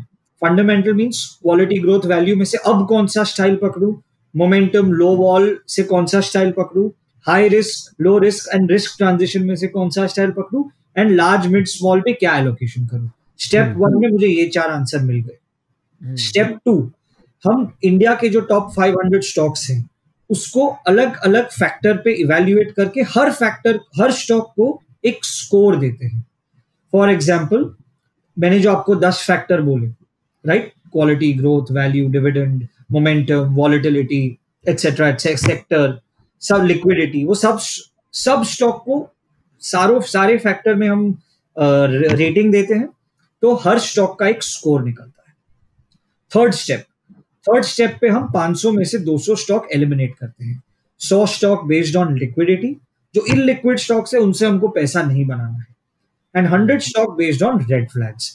Fundamental means quality growth value में से अब कौन सा स्टाइल पकड़ूं, मोमेंटम लो वॉल से कौन सा स्टाइल पकड़ूं, high risk low risk and risk transition में से कौन सा स्टाइल पकड़ूं, एंड लार्ज मिड स्मॉल पे क्या एलोकेशन करूं। स्टेप 1 में मुझे ये 4 आंसर मिल गए। स्टेप 2, हम इंडिया के जो टॉप 500 स्टॉक्स हैं उसको अलग अलग फैक्टर पे इवैल्यूएट करके हर स्टॉक को एक स्कोर देते हैं। फॉर एग्जाम्पल, मैंने जो आपको 10 फैक्टर बोले, right, quality growth value dividend momentum volatility etcetera sector सब लिक्विडिटी, वो सब स्टॉक को सारे फैक्टर में हम रेटिंग देते हैं, तो हर स्टॉक का एक स्कोर निकलता है। थर्ड स्टेप पे हम 500 में से 200 स्टॉक एलिमिनेट करते हैं। 100 स्टॉक बेस्ड ऑन लिक्विडिटी, जो इनलिक्विड स्टॉक्स है उनसे हमको पैसा नहीं बनाना है, and 100 stock based on red flags,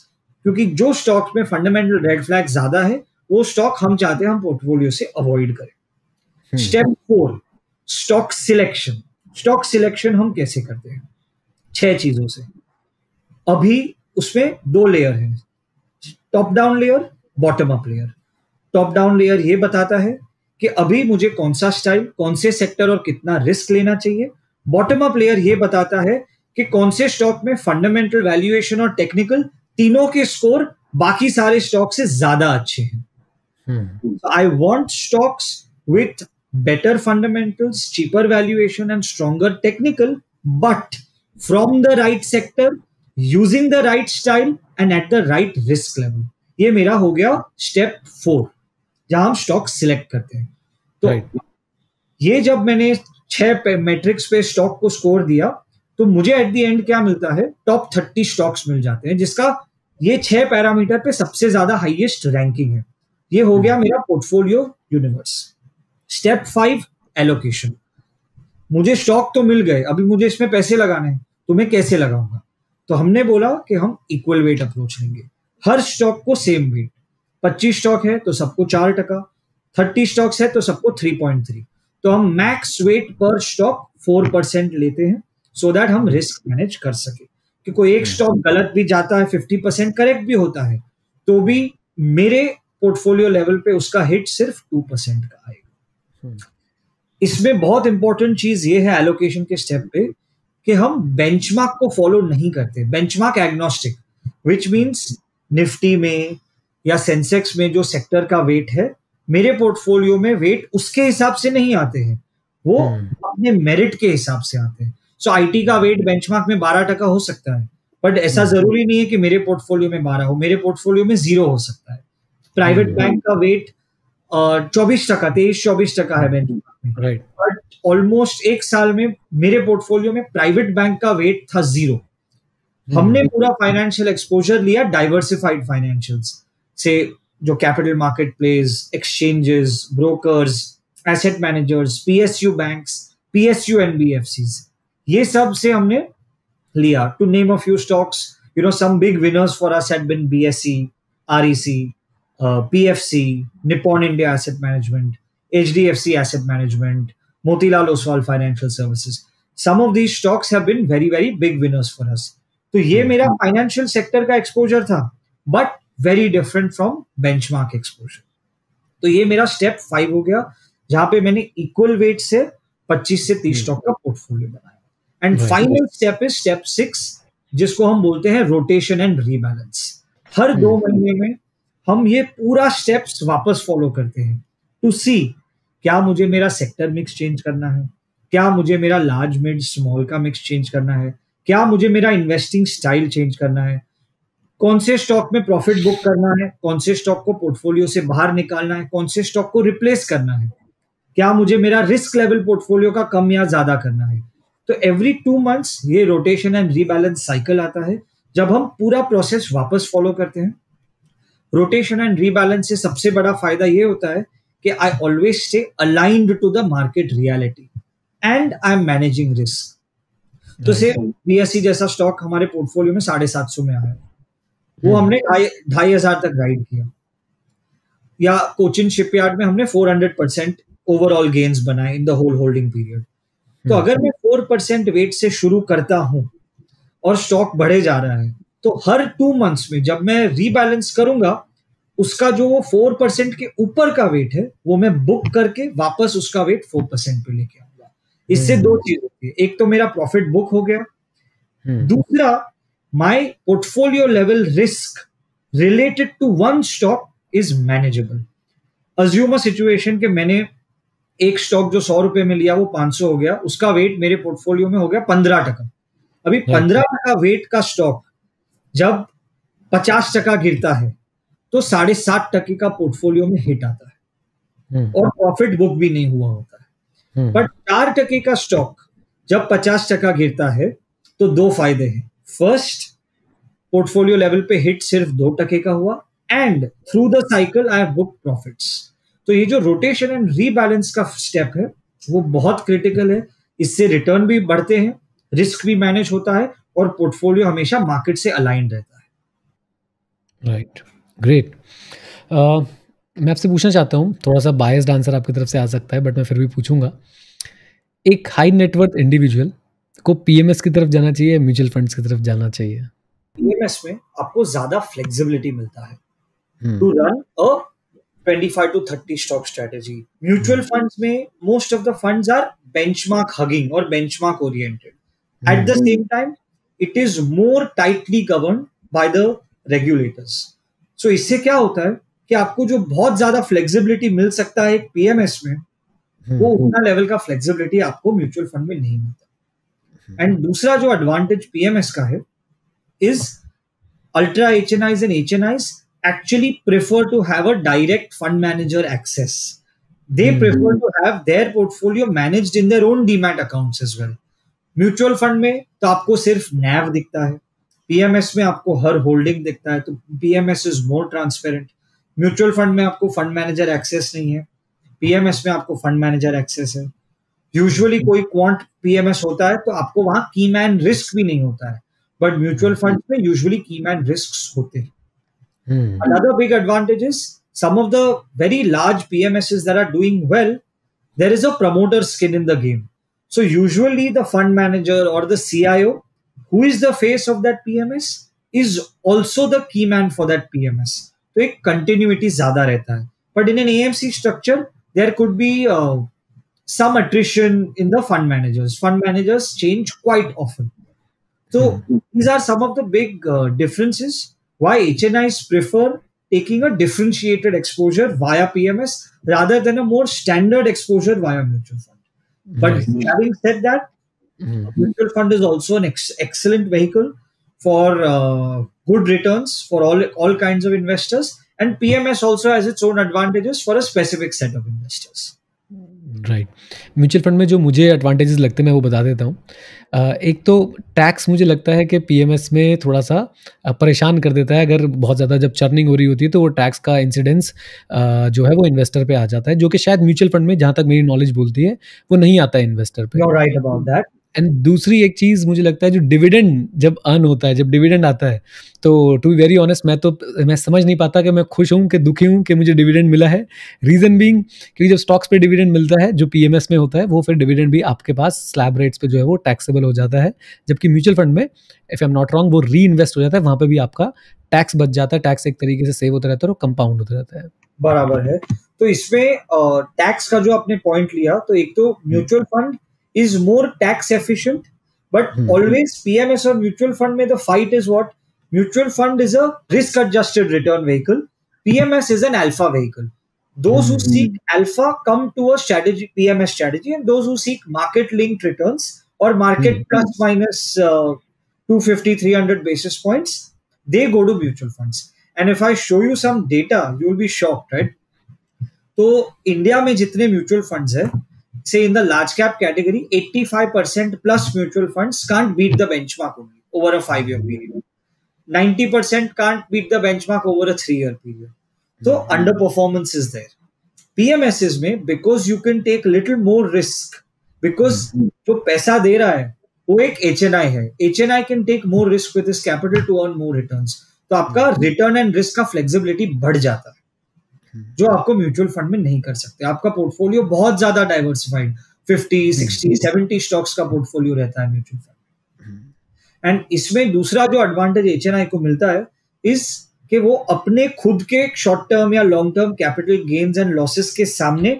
क्योंकि जो स्टॉक्स में फंडामेंटल रेड फ्लैग ज्यादा है वो स्टॉक हम चाहते हैं हम पोर्टफोलियो से अवॉइड करें। Step 4, stock selection. Stock selection हम कैसे करते हैं? 6 चीजों से। अभी उसमें 2 लेयर है, top down layer, bottom up layer. Top down layer ये बताता है कि अभी मुझे कौन सा स्टाइल, कौन से सेक्टर और कितना रिस्क लेना चाहिए। बॉटम अप लेयर ये बताता है कि कौन से स्टॉक में फंडामेंटल वैल्यूएशन और टेक्निकल तीनों के स्कोर बाकी सारे स्टॉक से ज्यादा अच्छे हैं। I want stocks with better fundamentals, cheaper valuation and stronger technical, but from the right sector, using the right style and at the right risk level. ये मेरा हो गया स्टेप 4, जहां हम स्टॉक सिलेक्ट करते हैं। तो ये जब मैंने 6 मैट्रिक्स पे स्टॉक को स्कोर दिया तो मुझे एट द एंड क्या मिलता है, टॉप 30 स्टॉक्स मिल जाते हैं, जिसका ये 6 पैरामीटर पे सबसे ज्यादा हाईएस्ट रैंकिंग है। ये हो गया मेरा पोर्टफोलियो यूनिवर्स। Step 5, allocation. मुझे स्टॉक तो मिल गए, अभी मुझे इसमें पैसे लगाने हैं, तो मैं कैसे लगाऊंगा? तो हमने बोला कि हम इक्वल वेट अप्रोच लेंगे, हर स्टॉक को सेम वेट। 25 स्टॉक है तो सबको 4%, 30 स्टॉक्स है तो सबको 3.3, तो हम मैक्स वेट पर स्टॉक 4% लेते हैं, सो दैट हम रिस्क मैनेज कर सके। कि कोई एक स्टॉक गलत भी जाता है, 50% करेक्ट भी होता है, तो भी मेरे पोर्टफोलियो लेवल पे उसका हिट सिर्फ 2% का आएगा। इसमें बहुत इंपॉर्टेंट चीज ये है एलोकेशन के स्टेप पे कि हम बेंचमार्क को फॉलो नहीं करते, benchmark agnostic, which means Nifty में या सेंसेक्स में जो सेक्टर का वेट है, मेरे पोर्टफोलियो में वेट उसके हिसाब से नहीं आते हैं, वो अपने मेरिट के हिसाब से आते हैं। सो आईटी का वेट बेंचमार्क में 12% हो सकता है, बट ऐसा जरूरी नहीं है कि मेरे पोर्टफोलियो में 12 हो, मेरे पोर्टफोलियो में 0 हो सकता है। प्राइवेट बैंक का वेट 24%, 23-24% है बेंचमार्क में, बट ऑलमोस्ट एक साल में मेरे पोर्टफोलियो में प्राइवेट बैंक का वेट था 0। हमने पूरा फाइनेंशियल एक्सपोजर लिया, डाइवर्सिफाइड फाइनेंशियल्स से, जो capital market place, exchanges, brokers, asset managers, PSU banks, PSU NBFCs, ये सब से हमने लिया। To name a few stocks, you know, some big winners for us had been BSE, REC, PFC, Nippon India asset management, HDFC asset management, Motilal Oswal financial services. Some of these stocks have been very very big winners for us. तो ये मेरा financial sector का exposure था, but very different from benchmark exposure. तो ये मेरा step 5 हो गया, जहां पे मैंने इक्वल वेट से 25 से 30 स्टॉक का पोर्टफोलियो बनाया। And final step is step 6, जिसको हम बोलते हैं रोटेशन एंड रीबैलेंस। हर 2 महीने में हम ये पूरा स्टेप्स वापस फॉलो करते हैं टू सी क्या मुझे मेरा सेक्टर मिक्स चेंज करना है, क्या मुझे मेरा लार्ज मिड स्मॉल का मिक्स चेंज करना है, क्या मुझे मेरा इन्वेस्टिंग स्टाइल चेंज करना है, कौन से स्टॉक में प्रॉफिट बुक करना है, कौन से स्टॉक को पोर्टफोलियो से बाहर निकालना है, कौन से स्टॉक को रिप्लेस करना है, क्या मुझे मेरा रिस्क लेवल पोर्टफोलियो का कम या ज्यादा करना है। तो एवरी 2 मंथ्स ये रोटेशन एंड रीबैलेंस साइकिल आता है, जब हम पूरा प्रोसेस वापस फॉलो करते हैं। रोटेशन एंड रीबैलेंस से सबसे बड़ा फायदा ये होता है कि I always stay aligned to the market reality and I am managing risk. तो से बीएससी जैसा स्टॉक हमारे पोर्टफोलियो में 750 में आया, वो हमने 2,500 तक राइड किया। या कोचिन शिपयार्ड में हमने 400% ओवरऑल गेन्स बनाए in the whole holding period. तो अगर मैं 4% वेट से शुरू करता हूं और स्टॉक बढ़े जा रहा है, तो हर 2 मंथ्स में जब मैं रीबैलेंस करूंगा, उसका जो वो 4% के ऊपर का वेट है, वो मैं बुक करके वापस उसका वेट 4% पे लेके आऊंगा। इससे 2 चीज होती है, एक तो मेरा प्रॉफिट बुक हो गया, दूसरा my portfolio level risk related to one stock is manageable. Assume a situation कि मैंने एक स्टॉक जो 100 रुपए में लिया वो 500 हो गया, उसका वेट मेरे पोर्टफोलियो में हो गया 15%। अभी 15% वेट का स्टॉक जब 50% गिरता है, तो 7.5% का पोर्टफोलियो में हिट आता है और प्रॉफिट बुक भी नहीं हुआ होता है। बट 4% का स्टॉक जब 50% गिरता है, तो 2 फायदे हैं। फर्स्ट, पोर्टफोलियो लेवल पे हिट सिर्फ 2% का हुआ, and through the cycle I have book profits. तो ये जो रोटेशन एंड रीबैलेंस का स्टेप है, वो बहुत क्रिटिकल है। इससे रिटर्न भी बढ़ते हैं, रिस्क भी मैनेज होता है, और पोर्टफोलियो हमेशा मार्केट से अलाइन रहता है।
Right, great. मैं आपसे पूछना चाहता हूँ, थोड़ा सा बायस्ड आंसर आपकी तरफ से आ सकता है, बट मैं फिर भी पूछूंगा। एक हाई नेटवर्थ इंडिविजुअल को पीएमएस की तरफ जाना चाहिए, म्यूचुअल फंड्स की तरफ जाना चाहिए?
पीएमएस में आपको ज्यादा फ्लेक्सिबिलिटी मिलता है to run a 25 to 30 stock strategy. Mutual funds में most of the funds are benchmark hugging और benchmark oriented. At the same time it is more tightly governed by the regulators. So इससे क्या होता है कि आपको जो बहुत ज्यादा फ्लेक्सिबिलिटी मिल सकता है एक पीएमएस में, वो उतना लेवल का फ्लेक्सिबिलिटी आपको म्यूचुअल फंड में नहीं मिलता। एंड दूसरा जो एडवांटेज पीएमएस का है is ultra HNIs and HNIs actually prefer to have a direct fund manager access. They prefer to have their portfolio managed in their own demat accounts as well. Mutual fund में तो आपको सिर्फ NAV दिखता है, PMS में आपको हर holding दिखता है, तो PMS is more transparent. Mutual fund में आपको फंड मैनेजर एक्सेस नहीं है, पीएमएस में आपको फंड मैनेजर एक्सेस है। यूजुअली कोई क्वांट पीएमएस होता है तो आपको वहां की मैन रिस्क भी नहीं होता है, बट म्यूचुअल फंड में यूजुअली की मैन रिस्क होते हैं। Another big advantage is some of the very large PMSs that are doing well, there is a promoter skin in the game. So usually the fund manager or the CIO, who is the face of that PMS, is also the key man for that PMS. तो एक continuity ज़्यादा रहता है. But in an AMC structure, there could be some attrition in the fund managers. Fund managers change quite often. So these are some of the big differences why HNIs prefer taking a differentiated exposure via PMS rather than a more standard exposure via mutual fund. But having said that, mutual fund is also an excellent vehicle for good returns for all kinds of investors, and PMS also has its own advantages for a specific set of investors.
Right. Mutual fund में जो मुझे advantages लगते हैं मैं वो बता देता हूँ. एक तो टैक्स मुझे लगता है कि पीएमएस में थोड़ा सा परेशान कर देता है. अगर बहुत ज़्यादा जब चर्निंग हो रही होती है तो वो टैक्स का इंसिडेंस जो है वो इन्वेस्टर पे आ जाता है, जो कि शायद म्यूचुअल फंड में, जहाँ तक मेरी नॉलेज बोलती है, वो नहीं आता है इन्वेस्टर पे.
You're right about that.
And दूसरी एक चीज़ मुझे लगता है, जो डिविडेंड जब अर्न होता है, जब डिविडेंड आता है, तो टू बी वेरी ऑनेस्ट मैं समझ नहीं पाता कि मैं खुश हूँ कि दुखी हूँ कि मुझे डिविडेंड मिला है. रीज़न बीइंग क्योंकि जब स्टॉक्स पे डिविडेंड मिलता है जो पीएमएस में होता है, वो फिर डिविडेंड भी आपके पास स्लैब रेट्स पे जो है वो टैक्सेबल हो जाता है, जबकि म्यूचुअल फंड में if I am not wrong वो री इन्वेस्ट हो जाता है, वहाँ पे भी आपका टैक्स बच जाता है. टैक्स एक तरीके से सेव होता रहता है और कंपाउंड होता रहता है.
बराबर है. तो इसमें टैक्स का जो आपने पॉइंट लिया, तो एक तो mutual fund is more tax efficient, but always PMS और म्यूचुअल फंड में the fight is what? Mutual fund is a risk adjusted return vehicle. PMS is an alpha vehicle. Those who seek alpha come to a strategy, PMS strategy, and those who seek market linked returns or market plus minus 250-300 basis points, they go to mutual funds. And if I show you some data, you will be shocked, right? तो India में जितने mutual funds है, say in the large cap category, 85% plus mutual funds can't beat the benchmark only over a 5-year period. 90% can't beat the benchmark over a 3-year period. So underperformance is there. PMSs में, because you can take little more risk, because जो पैसा दे रहा है वो एक HNI है. HNI can take more risk with his capital to earn more returns. तो आपका रिटर्न एंड रिस्क का फ्लेक्सिबिलिटी बढ़ जाता है, जो आपको म्यूचुअल फंड में नहीं कर सकते. आपका पोर्टफोलियो बहुत ज्यादा डाइवर्सिफाइड, 50, 60, 70 स्टॉक्स का पोर्टफोलियो रहता है म्यूचुअल फंड. एंड इसमें दूसरा जो एडवांटेज एचएनआई को मिलता है इस कि वो अपने खुद के शॉर्ट टर्म या long term capital gains and losses के सामने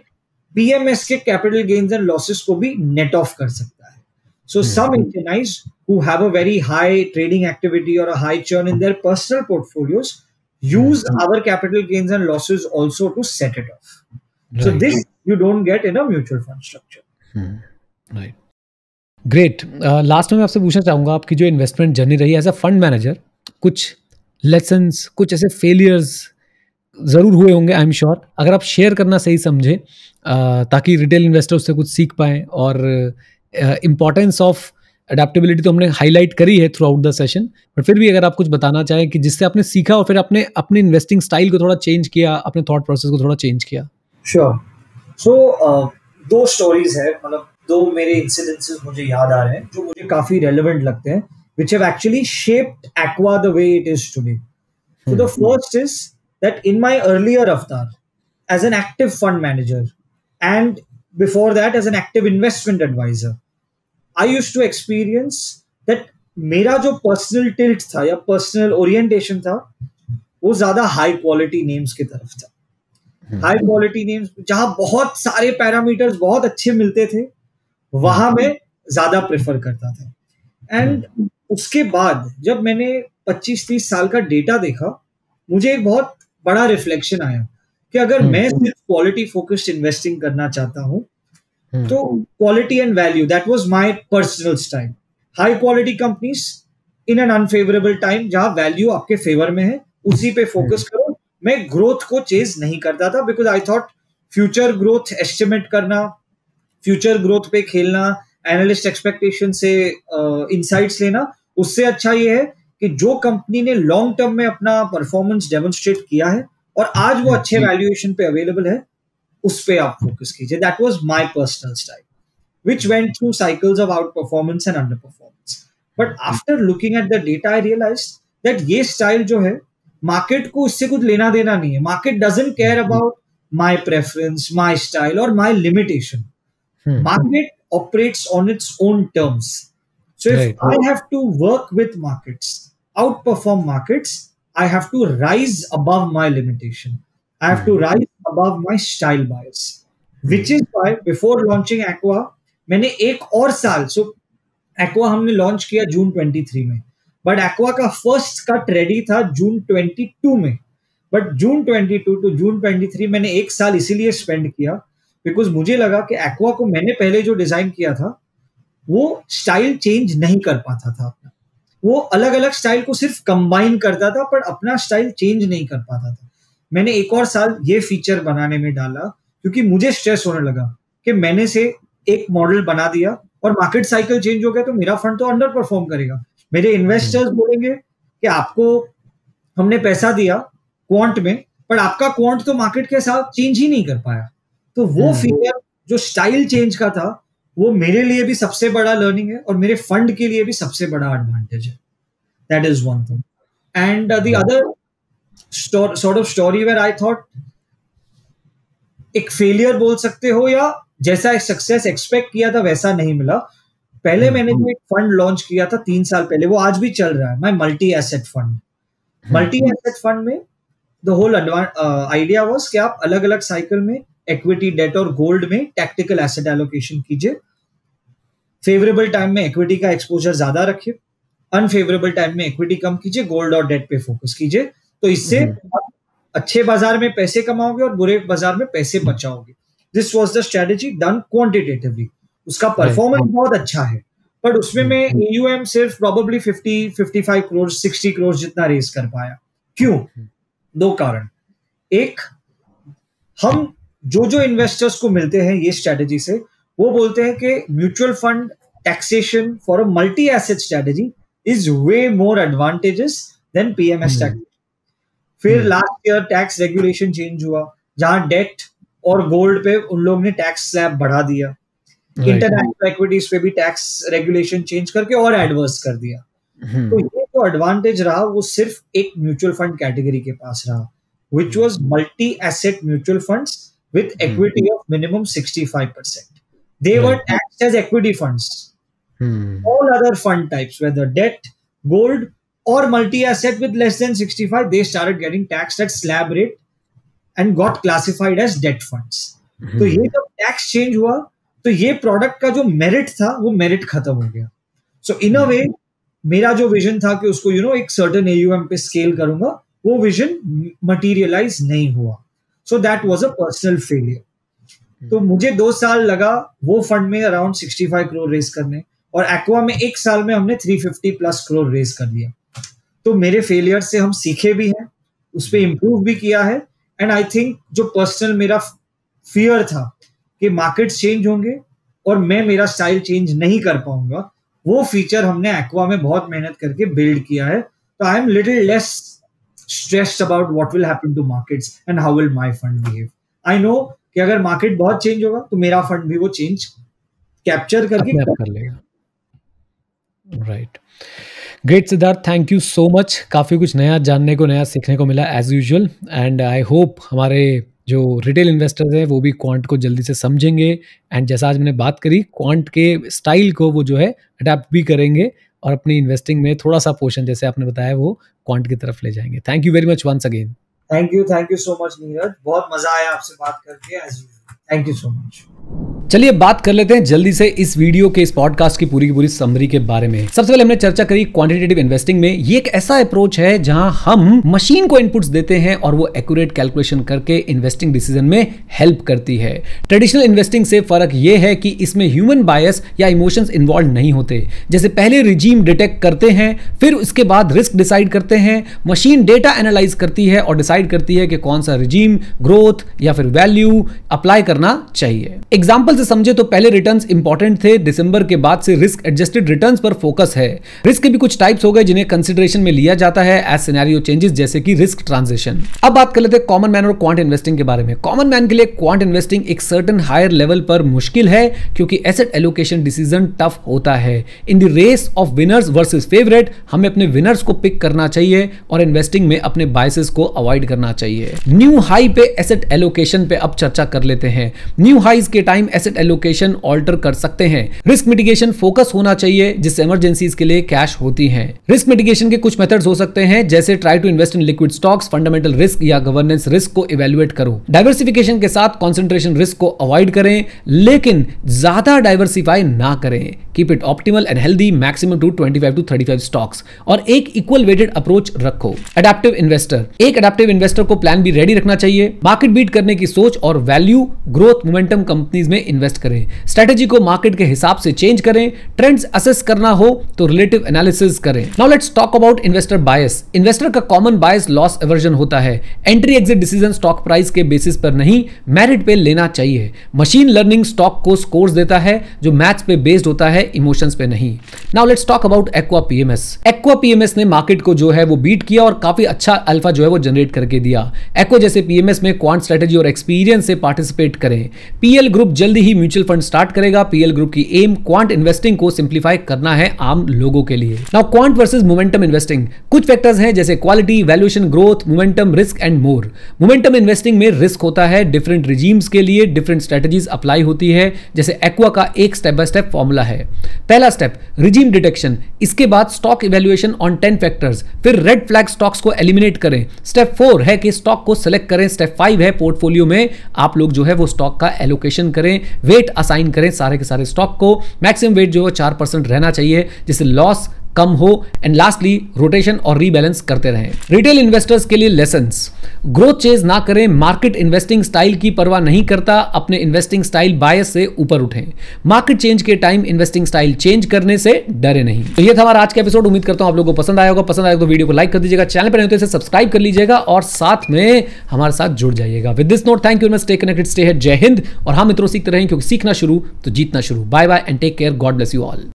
पीएमएस के कैपिटल गेन्स एंड लॉसेस को भी नेट ऑफ कर सकता है. So some HNIs who have a very high trading activity और a high churn in their personal portfolios use our capital gains and losses also to set it off. So this you don't get in a mutual fund structure.
Right. Great. Last में आपसे पूछना चाहूँगा, आपकी जो investment journey रही as a fund manager, कुछ lessons, कुछ ऐसे फेलियर्स ज़रूर हुए होंगे आई एम श्योर. अगर आप शेयर करना सही समझे ताकि रिटेल इन्वेस्टर उससे कुछ सीख पाएँ, और इम्पॉर्टेंस ऑफ अडेप्टेबिलिटी तो हमने हाईलाइट करी है through out the session, but फिर भी अगर आप कुछ बताना चाहें कि जिससे आपने सीखा और फिर आपने अपने इन्वेस्टिंग स्टाइल को थोड़ा चेंज किया, अपने थॉट प्रोसेस को थोड़ा चेंज किया.
श्योर. सो दो स्टोरीज है, मतलब दो मेरे इंसिडेंसेस मुझे याद आ रहे हैं जो मुझे काफी रेलेवेंट लगते हैं, which have actually shaped Aqua the way it is today. So the first is that in my earlier avatar as an active fund manager and before that as an active investment advisor, I used to experience that मेरा जो personal tilt था या personal orientation था वो ज्यादा high quality names की तरफ था. हाई क्वालिटी नेम्स जहां बहुत सारे पैरामीटर्स बहुत अच्छे मिलते थे वहां मैं ज्यादा प्रेफर करता था. एंड उसके बाद जब मैंने 25-30 साल का डेटा देखा, मुझे एक बहुत बड़ा रिफ्लेक्शन आया कि अगर मैं सिर्फ क्वालिटी फोकस्ड इन्वेस्टिंग करना चाहता हूं तो quality and value, that was my personal style. High quality companies in an unfavourable time जहां वैल्यू आपके फेवर में है उसी पे फोकस करो. मैं ग्रोथ को चेज नहीं करता था because I thought future growth estimate करना, फ्यूचर ग्रोथ पे खेलना, एनालिस्ट एक्सपेक्टेशन से इनसाइट्स लेना, उससे अच्छा ये है कि जो कंपनी ने लॉन्ग टर्म में अपना परफॉर्मेंस डेमोन्स्ट्रेट किया है और आज वो अच्छे वैल्यूएशन पे अवेलेबल है, उस पे आप फोकस कीजिए. That was my personal style which went through cycles of outperformance and underperformance. But after looking at the data I realised that ये स्टाइल जो है मार्केट को इससे कुछ लेना देना नहीं है. Market doesn't care about my preference, my style, or my limitation. Market operates on its own terms. So if I have to work with markets, outperform markets, I have to rise above my limitation. I have to rise above my style bias. Which is why before launching Aqua, मैंने एक और साल, so Aqua हमने launch किया जून 23 में, but Aqua का first cut ready था जून 22 में. बट जून 22 टू जून 23 मैंने एक साल इसीलिए स्पेंड किया बिकॉज मुझे लगा कि Aqua को मैंने पहले जो डिजाइन किया था वो स्टाइल चेंज नहीं कर पाता था अपना. वो अलग अलग स्टाइल को सिर्फ कंबाइन करता था पर अपना स्टाइल चेंज नहीं कर पाता था. मैंने एक और साल ये फीचर बनाने में डाला क्योंकि मुझे स्ट्रेस होने लगा कि मैंने से एक मॉडल बना दिया और मार्केट साइकिल चेंज हो गया तो मेरा फंड तो अंडर परफॉर्म करेगा. मेरे इन्वेस्टर्स बोलेंगे कि आपको हमने पैसा दिया क्वांट में पर आपका क्वांट तो मार्केट के साथ चेंज ही नहीं कर पाया. तो वो फीचर जो स्टाइल चेंज का था वो मेरे लिए भी सबसे बड़ा लर्निंग है और मेरे फंड के लिए भी सबसे बड़ा एडवांटेज है. That is one thing. And the other sort of story where I thought एक फेलियर बोल सकते हो या जैसा एक सक्सेस एक्सपेक्ट किया था वैसा नहीं मिला. पहले मैंने जो एक फंड लॉन्च किया था 3 साल पहले वो आज भी चल रहा है, my multi asset fund. Multi asset fund में द होल आइडिया वाज कि आप अलग अलग साइकिल में इक्विटी, डेट और गोल्ड में टैक्टिकल एसेट एलोकेशन कीजिए. फेवरेबल टाइम में इक्विटी का एक्सपोजर ज्यादा रखिए, अनफेवरेबल टाइम में इक्विटी कम कीजिए, गोल्ड और डेट पे फोकस कीजिए. तो इससे आप अच्छे बाजार में पैसे कमाओगे और बुरे बाजार में पैसे बचाओगे. This was the strategy done quantitatively. उसका परफॉर्मेंस बहुत अच्छा है बट उसमें मैं AUM सिर्फ प्रोबेबली 55 करोड़ 60 करोड़ जितना रेस कर पाया. क्यों? 2 कारण. एक, हम जो इन्वेस्टर्स को मिलते हैं ये स्ट्रेटजी से वो बोलते हैं कि mutual fund taxation for a multi asset strategy is way more advantages than PMS tax. फिर last year tax regulation change हुआ जहां डेट और गोल्ड पे उन लोग ने टैक्स स्लैब बढ़ा दिया. इंटरनेशनल इक्विटीज पे भी टैक्स रेगुलेशन चेंज करके और एडवर्स कर दिया. तो ये जो एडवांटेज रहा वो सिर्फ एक म्यूचुअल फंड कैटेगरी के पास रहा, which was multi-asset mutual funds with equity of minimum 65%. They were taxed as equity funds. All other fund types, whether debt, gold, or multi-asset with less than 65, they started getting taxed at slab rate and got classified as debt funds. तो ये जब tax change हुआ तो ये product का जो merit था वो मेरिट खत्म हो गया. सो इन अ वे मेरा जो विजन था कि उसको एक सर्टेन AUM पे स्केल करूंगा वो विजन मटीरियलाइज नहीं हुआ. So that was a personal failure. तो मुझे 2 साल लगा वो फंड में अराउंड 65 करोड़ रेस करने और एक्वा में 1 साल में हमने 350 प्लस करोड़ रेस कर लिया. तो मेरे फेलियर से हम सीखे भी हैं, उस पर इम्प्रूव भी किया है. एंड आई थिंक जो पर्सनल मेरा फियर था कि मार्केट्स चेंज होंगे और मैं मेरा स्टाइल चेंज नहीं कर पाऊंगा, वो फीचर हमने एक्वा में बहुत मेहनत करके बिल्ड किया है. तो I am little less stressed about what will happen to markets and how will my fund behave. I know कि अगर मार्केट बहुत चेंज होगा तो मेरा फंड भी वो चेंज कैप्चर करके कर लेगा.
Right. Great Siddharth, thank you so much. काफ़ी कुछ नया जानने को, नया सीखने को मिला as usual. And I hope हमारे जो रिटेल इन्वेस्टर्स हैं वो भी क्वांट को जल्दी से समझेंगे एंड जैसा आज मैंने बात करी क्वांट के स्टाइल को वो जो है अडेप्ट भी करेंगे और अपनी इन्वेस्टिंग में थोड़ा सा पोर्शन जैसे आपने बताया वो क्वांट की तरफ ले जाएंगे. Thank you very much once again.
Thank you so much Neeraj, बहुत मजा आया आपसे बात करके as usual. Thank you so much.
चलिए बात कर लेते हैं जल्दी से इस वीडियो के, इस पॉडकास्ट की पूरी समरी के बारे में. सबसे पहले हमने चर्चा करी क्वांटिटेटिव इन्वेस्टिंग में. ये एक ऐसा अप्रोच है जहां हम मशीन को इनपुट्स देते हैं और वो एक्यूरेट कैलकुलेशन करके इन्वेस्टिंग डिसीजन में हेल्प करती है. ट्रेडिशनल इन्वेस्टिंग से फर्क ये है कि इसमें ह्यूमन बायस या इमोशंस इन्वॉल्व नहीं होते. जैसे पहले रिजीम डिटेक्ट करते हैं, फिर उसके बाद रिस्क डिसाइड करते हैं. मशीन डेटा एनालाइज करती है और डिसाइड करती है कि कौन सा रिजीम, ग्रोथ या फिर वैल्यू अप्लाई करना चाहिए. एग्जाम्पल से समझे तो पहले रिटर्न्स इंपॉर्टेंट थे, दिसंबर के बाद से रिस्क एडजस्टेड रिटर्न्स पर फोकस है। रिस्क के भी कुछ टाइप्स हो गए जिन्हें कंसिडरेशन में लिया जाता है एज सिनेरियो चेंजेस, जैसे कि रिस्क ट्रांजिशन। अब बात कर लेते हैं कॉमन मैन और क्वांट इन्वेस्टिंग के बारे में। कॉमन मैन के लिए क्वांट इन्वेस्टिंग एक सर्टेन हायर लेवल पर मुश्किल है क्योंकि एसेट एलोकेशन डिसीजन टफ होता है। In the race of winners versus favourite हमें अपने विनर्स को पिक करना चाहिए और इन्वेस्टिंग में अपने बायसेस को अवॉइड करना चाहिए। न्यू हाई पे एसेट एलोकेशन पे अब चर्चा कर लेते हैं। न्यू हाइज के टाइम एसेट एलोकेशन ऑल्टर कर सकते हैं। रिस्क मिटिगेशन फोकस होना चाहिए जिससे इमरजेंसीज के लिए कैश होती है। रिस्क मिटिगेशन के कुछ मेथड्स हो सकते हैं जैसे try to invest in liquid stocks, fundamental risk या गवर्नेंस रिस्क को इवेल्युएट करो। डाइवर्सिफिकेशन के साथ कंसंट्रेशन रिस्क को अवॉइड करें लेकिन ज्यादा डाइवर्सिफाई ना करें। Keep it optimal and healthy, maximum to 25 to 35 stocks और एक इक्वल वेटेड अप्रोच रखो। अडैप्टिव इन्वेस्टर, एक अडैप्टिव इन्वेस्टर को प्लान भी रेडी रखना चाहिए। मार्केट बीट करने की सोच और वैल्यू ग्रोथ मोमेंटम कंपनीज में इन्वेस्ट करें। स्ट्रेटेजी को मार्केट के हिसाब से चेंज करें। ट्रेंड्स असेस करना हो तो रिलेटिव एनालिसिस करें। Now let's talk about investor bias. Investor का कॉमन बायस लॉस एवर्जन होता है। Entry exit decision stock price के बेसिस पर नहीं, मेरिट पे लेना चाहिए। मशीन लर्निंग स्टॉक को स्कोर्स देता है जो मैथ्स पे बेस्ड होता है, इमोशंस पे नहीं। Now let's talk about aqua PMS. Aqua PMS ने मार्केट को जो है वो बीट किया और काफी अच्छा अल्फा जो है वो जनरेट करके दिया। एक्वा जैसे पीएमएस में क्वांट स्ट्रेटेजी और एक्सपीरियंस से पार्टिसिपेट करें। पीएल ग्रुप जल्दी ही म्यूचुअल फंड स्टार्ट करेगा। पीएल ग्रुप की एम क्वांट इन्वेस्टिंग को सिंप्लीफाई करना है आम लोगों के लिए। Now quant versus momentum investing, कुछ फैक्टर्स हैं जैसे quality, valuation, growth, momentum, risk and more. Momentum investing में रिस्क होता है, डिफरेंट रिजीम्स के लिए डिफरेंट स्ट्रेटेजीज अप्लाई होती है, जैसे एक्वा का एक स्टेप बाय स्टेप फॉर्मूला है। पहला स्टेप रिजीम डिटेक्शन, इसके बाद स्टॉक इवैल्यूएशन ऑन 10 फैक्टर्स, फिर रेड फ्लैग स्टॉक्स को एलिमिनेट करें। स्टेप 4 है कि स्टॉक को सिलेक्ट करें। स्टेप 5 है पोर्टफोलियो में आप लोग जो है वो स्टॉक का एलोकेशन करें, वेट असाइन करें सारे के सारे स्टॉक को। मैक्सिमम वेट जो है 4% रहना चाहिए जिससे लॉस कम हो। एंड लास्टली रोटेशन और रीबैलेंस करते रहें। रिटेल इन्वेस्टर्स के लिए लेसन्स, ग्रोथ चेज ना करें। मार्केट इन्वेस्टिंग स्टाइल की परवाह नहीं करता, अपने इन्वेस्टिंग स्टाइल बायस से ऊपर उठें। मार्केट चेंज के टाइम इन्वेस्टिंग स्टाइल चेंज करने से डरे नहीं। तो ये था हमारा आज का एपिसोड। उम्मीद करता हूं आप लोगों को पसंद आया होगा। पसंद आया तो वीडियो को लाइक कर दीजिएगा, चैनल पर नहीं तो इसे सब्सक्राइब कर लीजिएगा और साथ में हमारे साथ जुड़ जाइएगा। With this note, thank you, stay connected, stay here, जय हिंद। और हम मित्रों सीखते रहें क्योंकि सीखना शुरू तो जीतना शुरू। Bye bye and take care, God bless you all.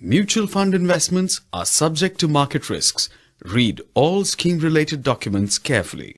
Mutual fund investments are subject to market risks. Read all scheme-related documents carefully.